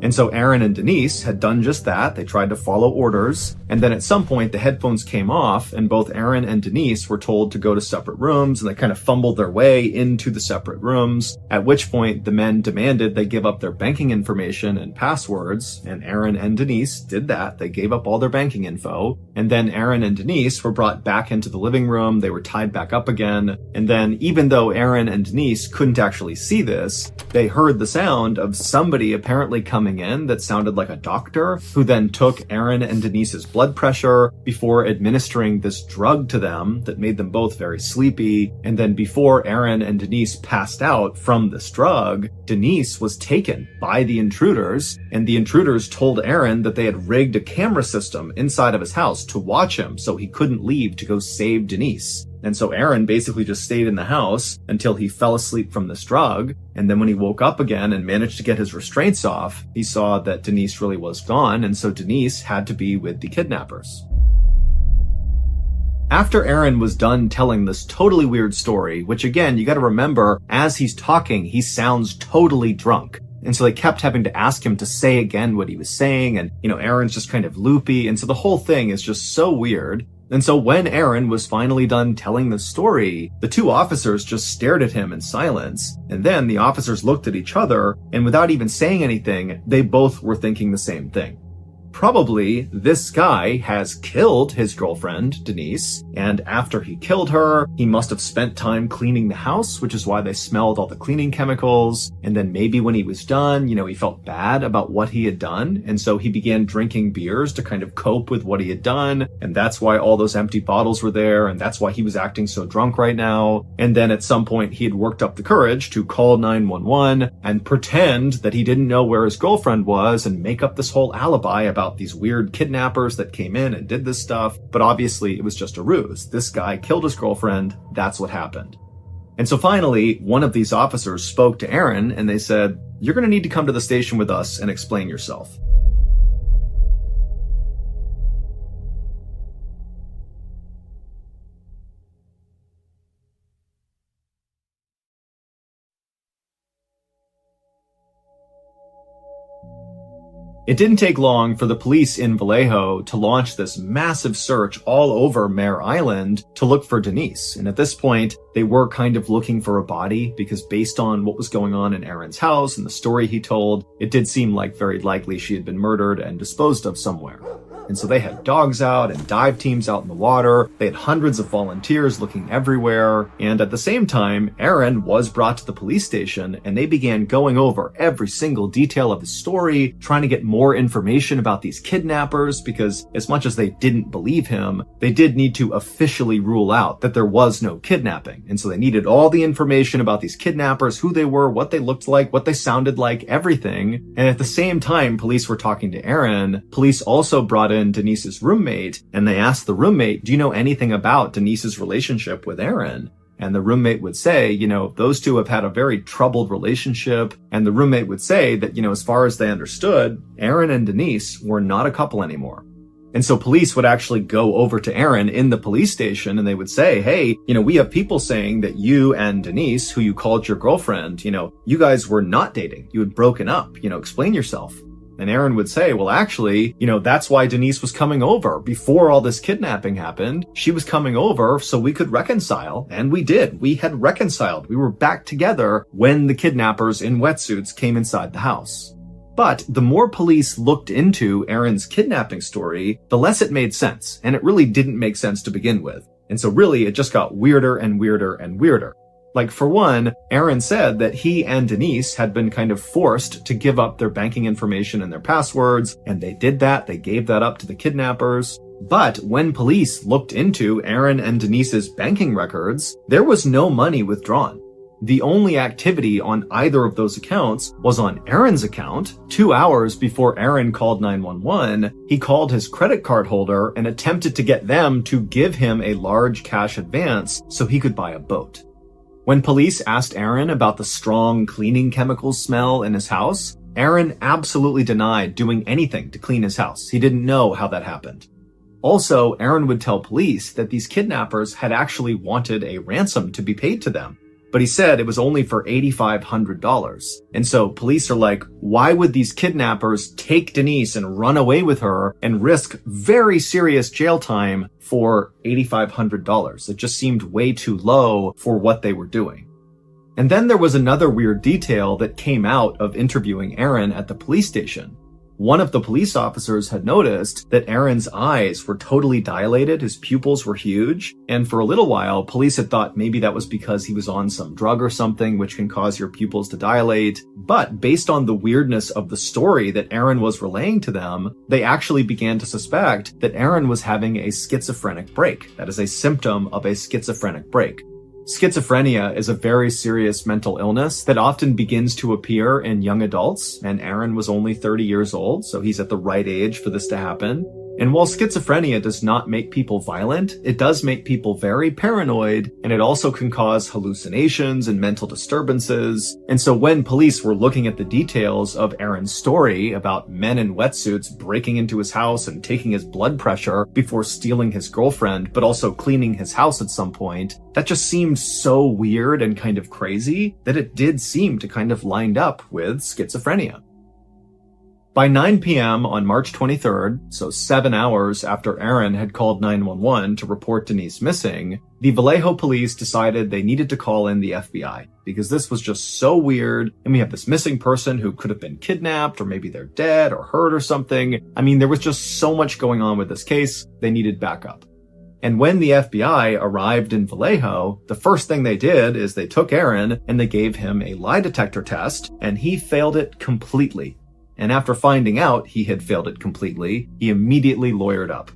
And so Aaron and Denise had done just that. They tried to follow orders. And then at some point, the headphones came off and both Aaron and Denise were told to go to separate rooms, and they kind of fumbled their way into the separate rooms, at which point the men demanded they give up their banking information and passwords. And Aaron and Denise did that. They gave up all their banking info. And then Aaron and Denise were brought back into the living room. They were tied back up again. And then even though Aaron and Denise couldn't actually see this, they heard the sound of somebody apparently coming in that sounded like a doctor, who then took Aaron and Denise's blood pressure before administering this drug to them that made them both very sleepy. And then before Aaron and Denise passed out from this drug, Denise was taken by the intruders, and the intruders told Aaron that they had rigged a camera system inside of his house to watch him so he couldn't leave to go save Denise. And so Aaron basically just stayed in the house until he fell asleep from this drug. And then when he woke up again and managed to get his restraints off, he saw that Denise really was gone. And so Denise had to be with the kidnappers. After Aaron was done telling this totally weird story, which again, you gotta remember, as he's talking, he sounds totally drunk. And so they kept having to ask him to say again what he was saying. And, Aaron's just kind of loopy. And so the whole thing is just so weird. And so when Aaron was finally done telling the story, the two officers just stared at him in silence. And then the officers looked at each other, and without even saying anything, they both were thinking the same thing. Probably this guy has killed his girlfriend, Denise, and after he killed her, he must have spent time cleaning the house, which is why they smelled all the cleaning chemicals. And then maybe when he was done, he felt bad about what he had done, and so he began drinking beers to kind of cope with what he had done, and that's why all those empty bottles were there, and that's why he was acting so drunk right now. And then at some point, he had worked up the courage to call 911 and pretend that he didn't know where his girlfriend was and make up this whole alibi about these weird kidnappers that came in and did this stuff, but obviously it was just a ruse. This guy killed his girlfriend. That's what happened. And so finally, one of these officers spoke to Aaron and they said, "You're going to need to come to the station with us and explain yourself." It didn't take long for the police in Vallejo to launch this massive search all over Mare Island to look for Denise. And at this point, they were kind of looking for a body because based on what was going on in Aaron's house and the story he told, it did seem like very likely she had been murdered and disposed of somewhere. And so they had dogs out and dive teams out in the water. They had hundreds of volunteers looking everywhere. And at the same time, Aaron was brought to the police station and they began going over every single detail of his story, trying to get more information about these kidnappers, because as much as they didn't believe him, they did need to officially rule out that there was no kidnapping. And so they needed all the information about these kidnappers, who they were, what they looked like, what they sounded like, everything. And at the same time, police were talking to Aaron. Police also brought in Denise's roommate, and they asked the roommate, "Do you know anything about Denise's relationship with Aaron?" And the roommate would say, those two have had a very troubled relationship. And the roommate would say that, as far as they understood, Aaron and Denise were not a couple anymore. And so police would actually go over to Aaron in the police station and they would say, "Hey, we have people saying that you and Denise, who you called your girlfriend, you guys were not dating. You had broken up, explain yourself." And Aaron would say, "Well, actually, that's why Denise was coming over. Before all this kidnapping happened, she was coming over so we could reconcile." And we did. We had reconciled. We were back together when the kidnappers in wetsuits came inside the house. But the more police looked into Aaron's kidnapping story, the less it made sense. And it really didn't make sense to begin with. And so really, it just got weirder and weirder and weirder. Like, for one, Aaron said that he and Denise had been kind of forced to give up their banking information and their passwords, and they did that. They gave that up to the kidnappers. But when police looked into Aaron and Denise's banking records, there was no money withdrawn. The only activity on either of those accounts was on Aaron's account. 2 hours before Aaron called 911, he called his credit card holder and attempted to get them to give him a large cash advance so he could buy a boat. When police asked Aaron about the strong cleaning chemicals smell in his house, Aaron absolutely denied doing anything to clean his house. He didn't know how that happened. Also, Aaron would tell police that these kidnappers had actually wanted a ransom to be paid to them. but he said it was only for $8,500. And so police are like, why would these kidnappers take Denise and run away with her and risk very serious jail time for $8,500? It just seemed way too low for what they were doing. And then there was another weird detail that came out of interviewing Aaron at the police station. One of the police officers had noticed that Aaron's eyes were totally dilated, his pupils were huge, and for a little while, police had thought maybe that was because he was on some drug or something which can cause your pupils to dilate. But based on the weirdness of the story that Aaron was relaying to them, they actually began to suspect that Aaron was having a schizophrenic break. That is a symptom of a schizophrenic break. Schizophrenia is a very serious mental illness that often begins to appear in young adults, and Aaron was only 30 years old, so he's at the right age for this to happen. And while schizophrenia does not make people violent, it does make people very paranoid, and it also can cause hallucinations and mental disturbances. And so when police were looking at the details of Aaron's story about men in wetsuits breaking into his house and taking his blood pressure before stealing his girlfriend, but also cleaning his house at some point, that just seemed so weird and kind of crazy that it did seem to kind of lined up with schizophrenia. By 9 p.m. on March 23rd, so 7 hours after Aaron had called 911 to report Denise missing, the Vallejo police decided they needed to call in the FBI because this was just so weird, and we have this missing person who could have been kidnapped, or maybe they're dead or hurt or something. I mean, there was just so much going on with this case, they needed backup. And when the FBI arrived in Vallejo, the first thing they did is they took Aaron and they gave him a lie detector test, and he failed it completely. And after finding out he had failed it completely, he immediately lawyered up.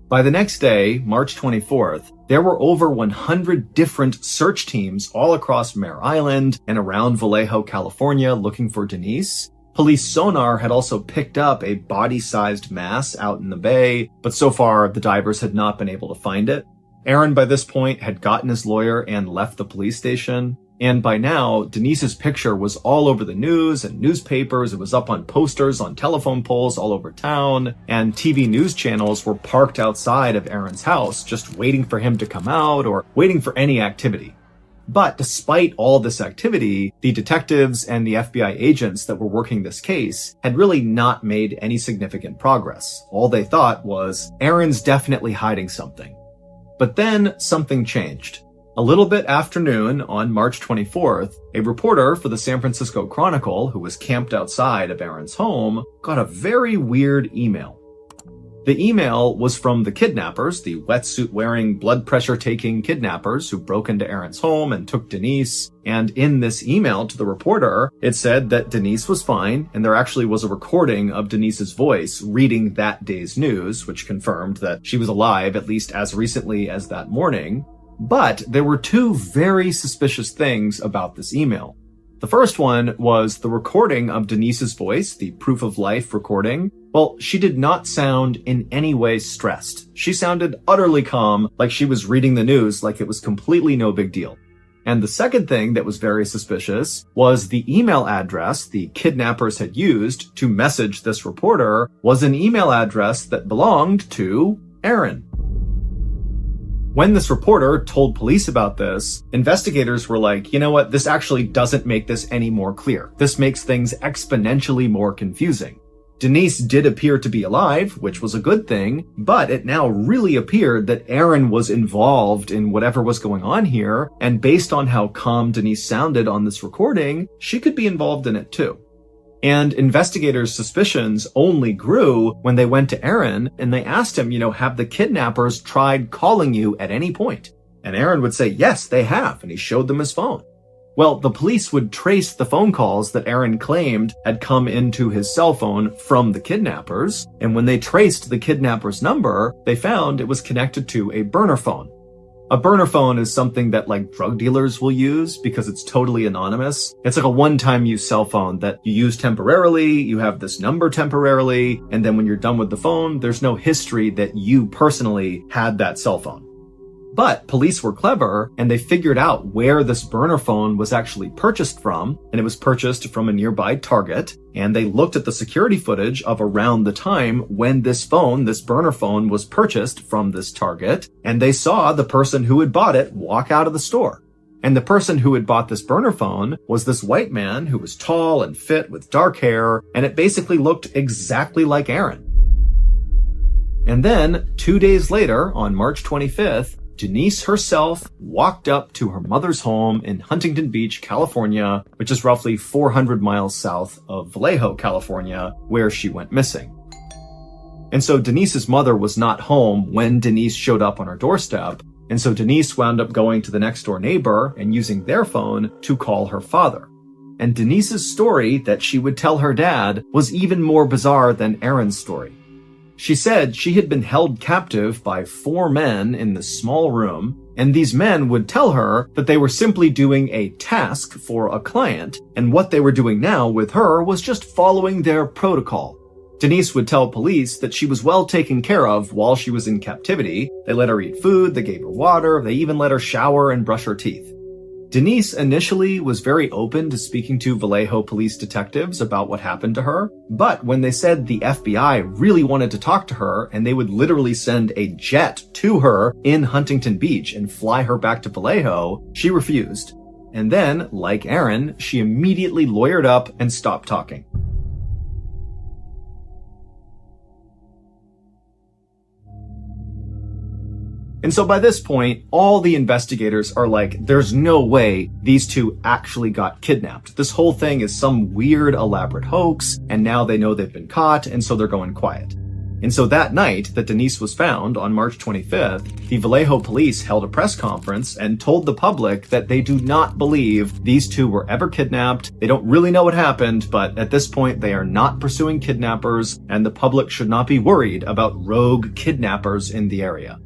By the next day, March 24th, there were over 100 different search teams all across Mare Island and around Vallejo, California, looking for Denise. Police sonar had also picked up a body-sized mass out in the bay, but so far the divers had not been able to find it. Aaron, by this point, had gotten his lawyer and left the police station. And by now, Denise's picture was all over the news and newspapers. It was up on posters on telephone poles all over town, and TV news channels were parked outside of Aaron's house, just waiting for him to come out or waiting for any activity. But despite all this activity, the detectives and the FBI agents that were working this case had really not made any significant progress. All they thought was, Aaron's definitely hiding something. But then something changed. A little bit after noon on March 24th, a reporter for the San Francisco Chronicle, who was camped outside of Aaron's home, got a very weird email. The email was from the kidnappers, the wetsuit-wearing, blood pressure-taking kidnappers who broke into Aaron's home and took Denise. And in this email to the reporter, it said that Denise was fine, and there actually was a recording of Denise's voice reading that day's news, which confirmed that she was alive at least as recently as that morning. But there were two very suspicious things about this email. The first one was the recording of Denise's voice, the proof of life recording. Well, she did not sound in any way stressed. She sounded utterly calm, like she was reading the news like it was completely no big deal. And the second thing that was very suspicious was the email address the kidnappers had used to message this reporter was an email address that belonged to Aaron. When this reporter told police about this, investigators were like, you know what, this actually doesn't make this any more clear. This makes things exponentially more confusing. Denise did appear to be alive, which was a good thing, but it now really appeared that Aaron was involved in whatever was going on here, and based on how calm Denise sounded on this recording, she could be involved in it too. And investigators' suspicions only grew when they went to Aaron and they asked him, have the kidnappers tried calling you at any point? And Aaron would say, yes, they have, and he showed them his phone. Well, the police would trace the phone calls that Aaron claimed had come into his cell phone from the kidnappers, and when they traced the kidnapper's number, they found it was connected to a burner phone. A burner phone is something that drug dealers will use because it's totally anonymous. It's like a one-time use cell phone that you use temporarily, you have this number temporarily, and then when you're done with the phone, there's no history that you personally had that cell phone. But police were clever, and they figured out where this burner phone was actually purchased from, and it was purchased from a nearby Target, and they looked at the security footage of around the time when this burner phone, was purchased from this Target, and they saw the person who had bought it walk out of the store. And the person who had bought this burner phone was this white man who was tall and fit with dark hair, and it basically looked exactly like Aaron. And then, 2 days later, on March 25th, Denise herself walked up to her mother's home in Huntington Beach, California, which is roughly 400 miles south of Vallejo, California, where she went missing. And so Denise's mother was not home when Denise showed up on her doorstep, and so Denise wound up going to the next door neighbor and using their phone to call her father. And Denise's story that she would tell her dad was even more bizarre than Aaron's story. She said she had been held captive by 4 men in this small room, and these men would tell her that they were simply doing a task for a client, and what they were doing now with her was just following their protocol. Denise would tell police that she was well taken care of while she was in captivity. They let her eat food, they gave her water, they even let her shower and brush her teeth. Denise initially was very open to speaking to Vallejo police detectives about what happened to her, but when they said the FBI really wanted to talk to her and they would literally send a jet to her in Huntington Beach and fly her back to Vallejo, she refused. And then, like Aaron, she immediately lawyered up and stopped talking. And so by this point, all the investigators are like, there's no way these two actually got kidnapped. This whole thing is some weird, elaborate hoax, and now they know they've been caught, and so they're going quiet. And so that night that Denise was found, on March 25th, the Vallejo police held a press conference and told the public that they do not believe these two were ever kidnapped. They don't really know what happened, but at this point they are not pursuing kidnappers, and the public should not be worried about rogue kidnappers in the area.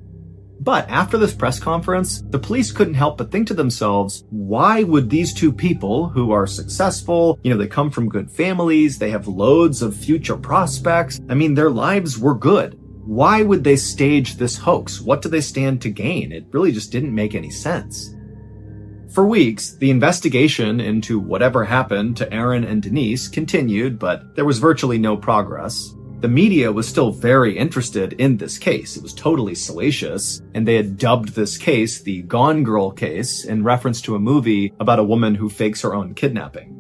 But after this press conference, the police couldn't help but think to themselves, why would these two people who are successful, they come from good families, they have loads of future prospects, their lives were good. Why would they stage this hoax? What do they stand to gain? It really just didn't make any sense. For weeks, the investigation into whatever happened to Aaron and Denise continued, but there was virtually no progress. The media was still very interested in this case. It was totally salacious, and they had dubbed this case the Gone Girl case in reference to a movie about a woman who fakes her own kidnapping.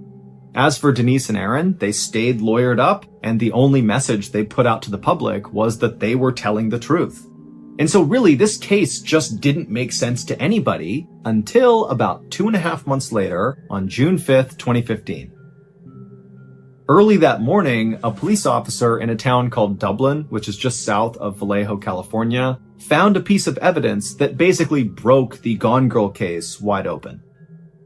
As for Denise and Aaron, they stayed lawyered up, and the only message they put out to the public was that they were telling the truth. And so really, this case just didn't make sense to anybody until about 2.5 months later, on June 5th, 2015. Early that morning, a police officer in a town called Dublin, which is just south of Vallejo, California, found a piece of evidence that basically broke the Gone Girl case wide open.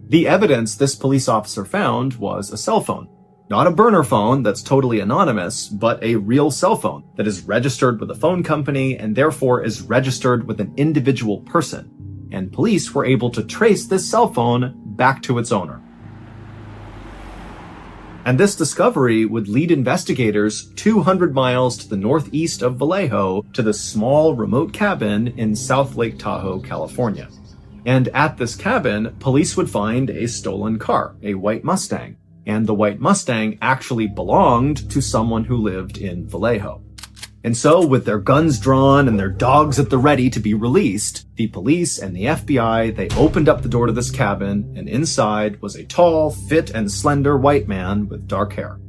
The evidence this police officer found was a cell phone. Not a burner phone that's totally anonymous, but a real cell phone that is registered with a phone company and therefore is registered with an individual person. And police were able to trace this cell phone back to its owner. And this discovery would lead investigators 200 miles to the northeast of Vallejo to this small remote cabin in South Lake Tahoe, California. And at this cabin, police would find a stolen car, a white Mustang. And the white Mustang actually belonged to someone who lived in Vallejo. And so, with their guns drawn and their dogs at the ready to be released, the police and the FBI, they opened up the door to this cabin, and inside was a tall, fit, and slender white man with dark hair.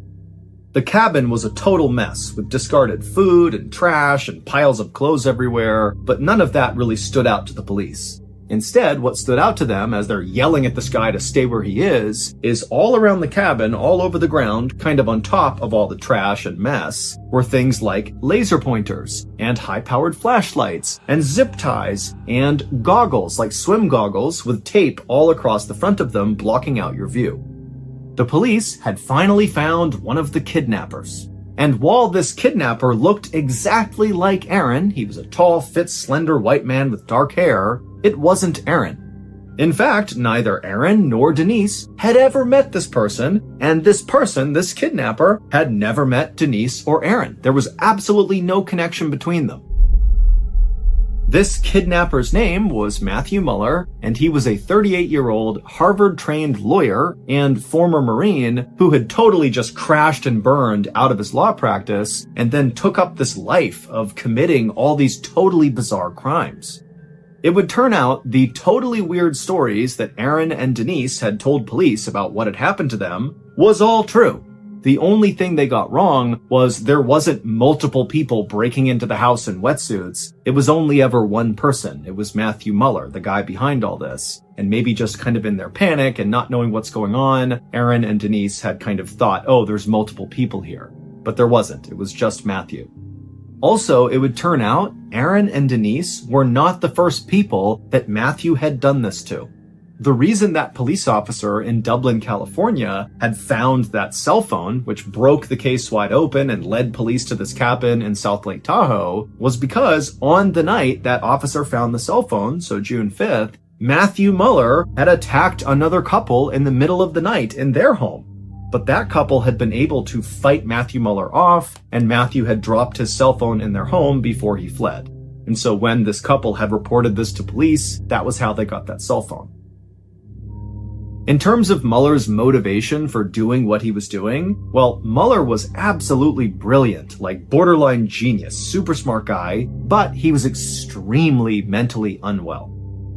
The cabin was a total mess, with discarded food and trash and piles of clothes everywhere, but none of that really stood out to the police. Instead, what stood out to them as they're yelling at this guy to stay where he is all around the cabin, all over the ground, kind of on top of all the trash and mess, were things like laser pointers, and high-powered flashlights, and zip ties, and goggles, like swim goggles, with tape all across the front of them blocking out your view. The police had finally found one of the kidnappers. And while this kidnapper looked exactly like Aaron, he was a tall, fit, slender white man with dark hair, it wasn't Aaron. In fact, neither Aaron nor Denise had ever met this person, and this person, this kidnapper, had never met Denise or Aaron. There was absolutely no connection between them. This kidnapper's name was Matthew Muller, and he was a 38-year-old Harvard-trained lawyer and former Marine who had totally just crashed and burned out of his law practice and then took up this life of committing all these totally bizarre crimes. It would turn out the totally weird stories that Aaron and Denise had told police about what had happened to them was all true. The only thing they got wrong was there wasn't multiple people breaking into the house in wetsuits. It was only ever one person. It was Matthew Muller, the guy behind all this. And maybe just kind of in their panic and not knowing what's going on, Aaron and Denise had kind of thought, oh, there's multiple people here. But there wasn't. It was just Matthew. Also, it would turn out Aaron and Denise were not the first people that Matthew had done this to. The reason that police officer in Dublin, California had found that cell phone, which broke the case wide open and led police to this cabin in South Lake Tahoe, was because on the night that officer found the cell phone, so June 5th, Matthew Muller had attacked another couple in the middle of the night in their home. But that couple had been able to fight Matthew Muller off, and Matthew had dropped his cell phone in their home before he fled. And so when this couple had reported this to police, that was how they got that cell phone. In terms of Muller's motivation for doing what he was doing, well, Muller was absolutely brilliant, like borderline genius, super smart guy, but he was extremely mentally unwell.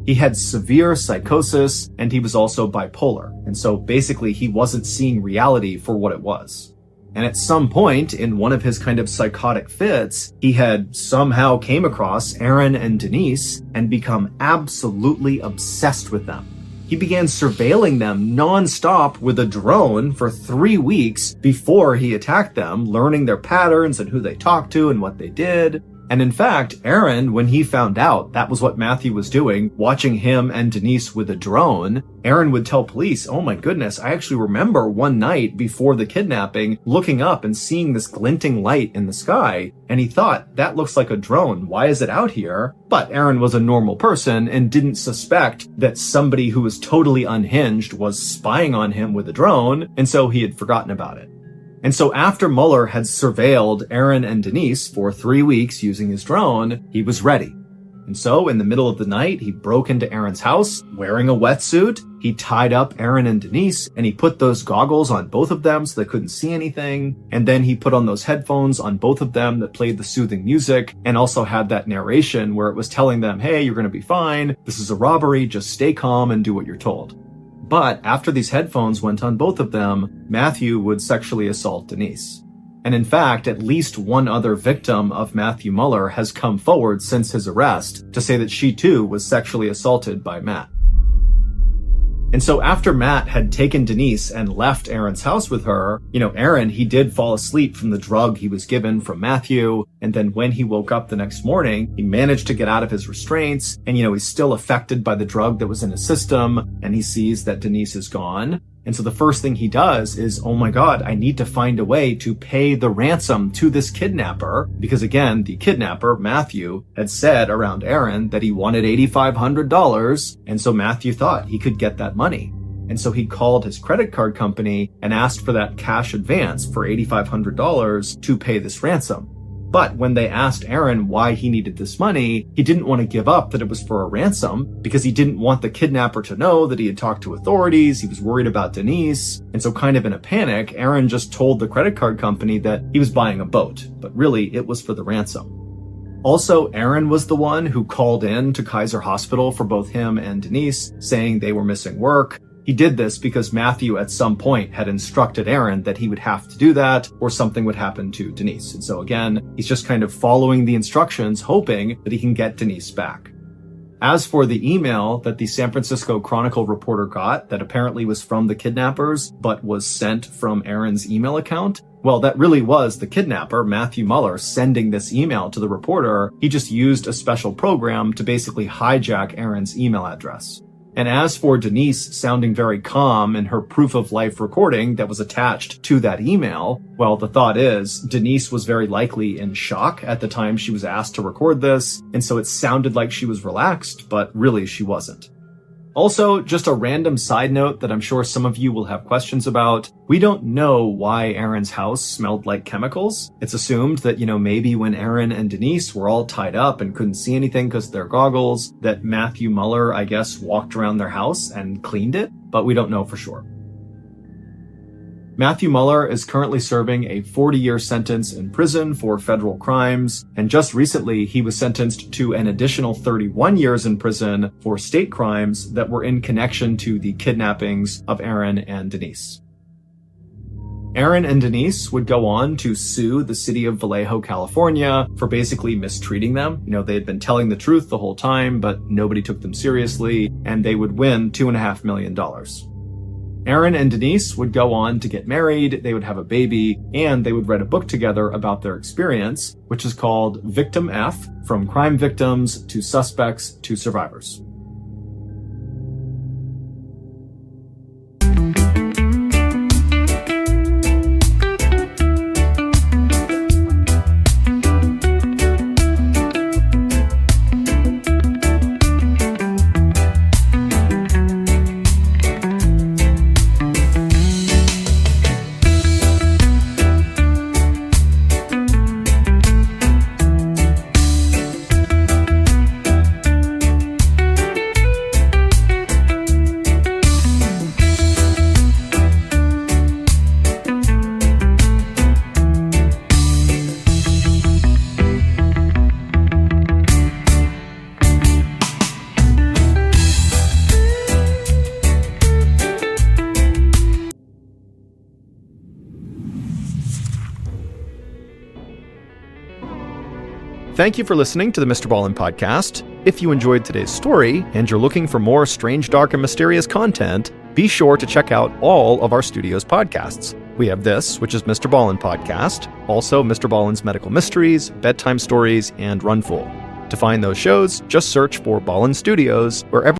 He had severe psychosis, and he was also bipolar, and so basically he wasn't seeing reality for what it was. And at some point, in one of his kind of psychotic fits, he had somehow came across Aaron and Denise and become absolutely obsessed with them. He began surveilling them non-stop with a drone for 3 weeks before he attacked them, learning their patterns and who they talked to and what they did. And in fact, Aaron, when he found out that was what Matthew was doing, watching him and Denise with a drone, Aaron would tell police, oh my goodness, I actually remember one night before the kidnapping looking up and seeing this glinting light in the sky, and he thought, that looks like a drone, why is it out here? But Aaron was a normal person and didn't suspect that somebody who was totally unhinged was spying on him with a drone, and so he had forgotten about it. And so after Muller had surveilled Aaron and Denise for 3 weeks using his drone, he was ready. And so in the middle of the night, he broke into Aaron's house wearing a wetsuit. He tied up Aaron and Denise, and he put those goggles on both of them so they couldn't see anything. And then he put on those headphones on both of them that played the soothing music and also had that narration where it was telling them, hey, you're going to be fine. This is a robbery. Just stay calm and do what you're told. But after these headphones went on both of them, Matthew would sexually assault Denise. And in fact, at least one other victim of Matthew Muller has come forward since his arrest to say that she too was sexually assaulted by Matt. And so after Matt had taken Denise and left Aaron's house with her, Aaron, he did fall asleep from the drug he was given from Matthew. And then when he woke up the next morning, he managed to get out of his restraints. And, he's still affected by the drug that was in his system. And he sees that Denise is gone. And so the first thing he does is, oh my God, I need to find a way to pay the ransom to this kidnapper. Because again, the kidnapper, Matthew, had said around Aaron that he wanted $8,500. And so Matthew thought he could get that money. And so he called his credit card company and asked for that cash advance for $8,500 to pay this ransom. But when they asked Aaron why he needed this money, he didn't want to give up that it was for a ransom because he didn't want the kidnapper to know that he had talked to authorities. He was worried about Denise. And so kind of in a panic, Aaron just told the credit card company that he was buying a boat, but really it was for the ransom. Also, Aaron was the one who called in to Kaiser Hospital for both him and Denise, saying they were missing work. He did this because Matthew at some point had instructed Aaron that he would have to do that or something would happen to Denise. And so again, he's just kind of following the instructions, hoping that he can get Denise back. As for the email that the San Francisco Chronicle reporter got that apparently was from the kidnappers, but was sent from Aaron's email account, well, that really was the kidnapper, Matthew Muller, sending this email to the reporter. He just used a special program to basically hijack Aaron's email address. And as for Denise sounding very calm in her proof of life recording that was attached to that email, well, the thought is Denise was very likely in shock at the time she was asked to record this, and so it sounded like she was relaxed, but really she wasn't. Also, just a random side note that I'm sure some of you will have questions about. We don't know why Aaron's house smelled like chemicals. It's assumed that, maybe when Aaron and Denise were all tied up and couldn't see anything because of their goggles, that Matthew Muller, I guess, walked around their house and cleaned it, but we don't know for sure. Matthew Muller is currently serving a 40-year sentence in prison for federal crimes, and just recently he was sentenced to an additional 31 years in prison for state crimes that were in connection to the kidnappings of Aaron and Denise. Aaron and Denise would go on to sue the city of Vallejo, California for basically mistreating them. They had been telling the truth the whole time, but nobody took them seriously, and they would win $2.5 million. Aaron and Denise would go on to get married, they would have a baby, and they would write a book together about their experience, which is called Victim F: From Crime Victims to Suspects to Survivors. Thank you for listening to the Mr. Ballin podcast. If you enjoyed today's story and you're looking for more strange, dark, and mysterious content, be sure to check out all of our studio's podcasts. We have this, which is Mr. Ballin podcast, also Mr. Ballen's Medical Mysteries, Bedtime Stories, and Run Fool. To find those shows, just search for Ballin Studios wherever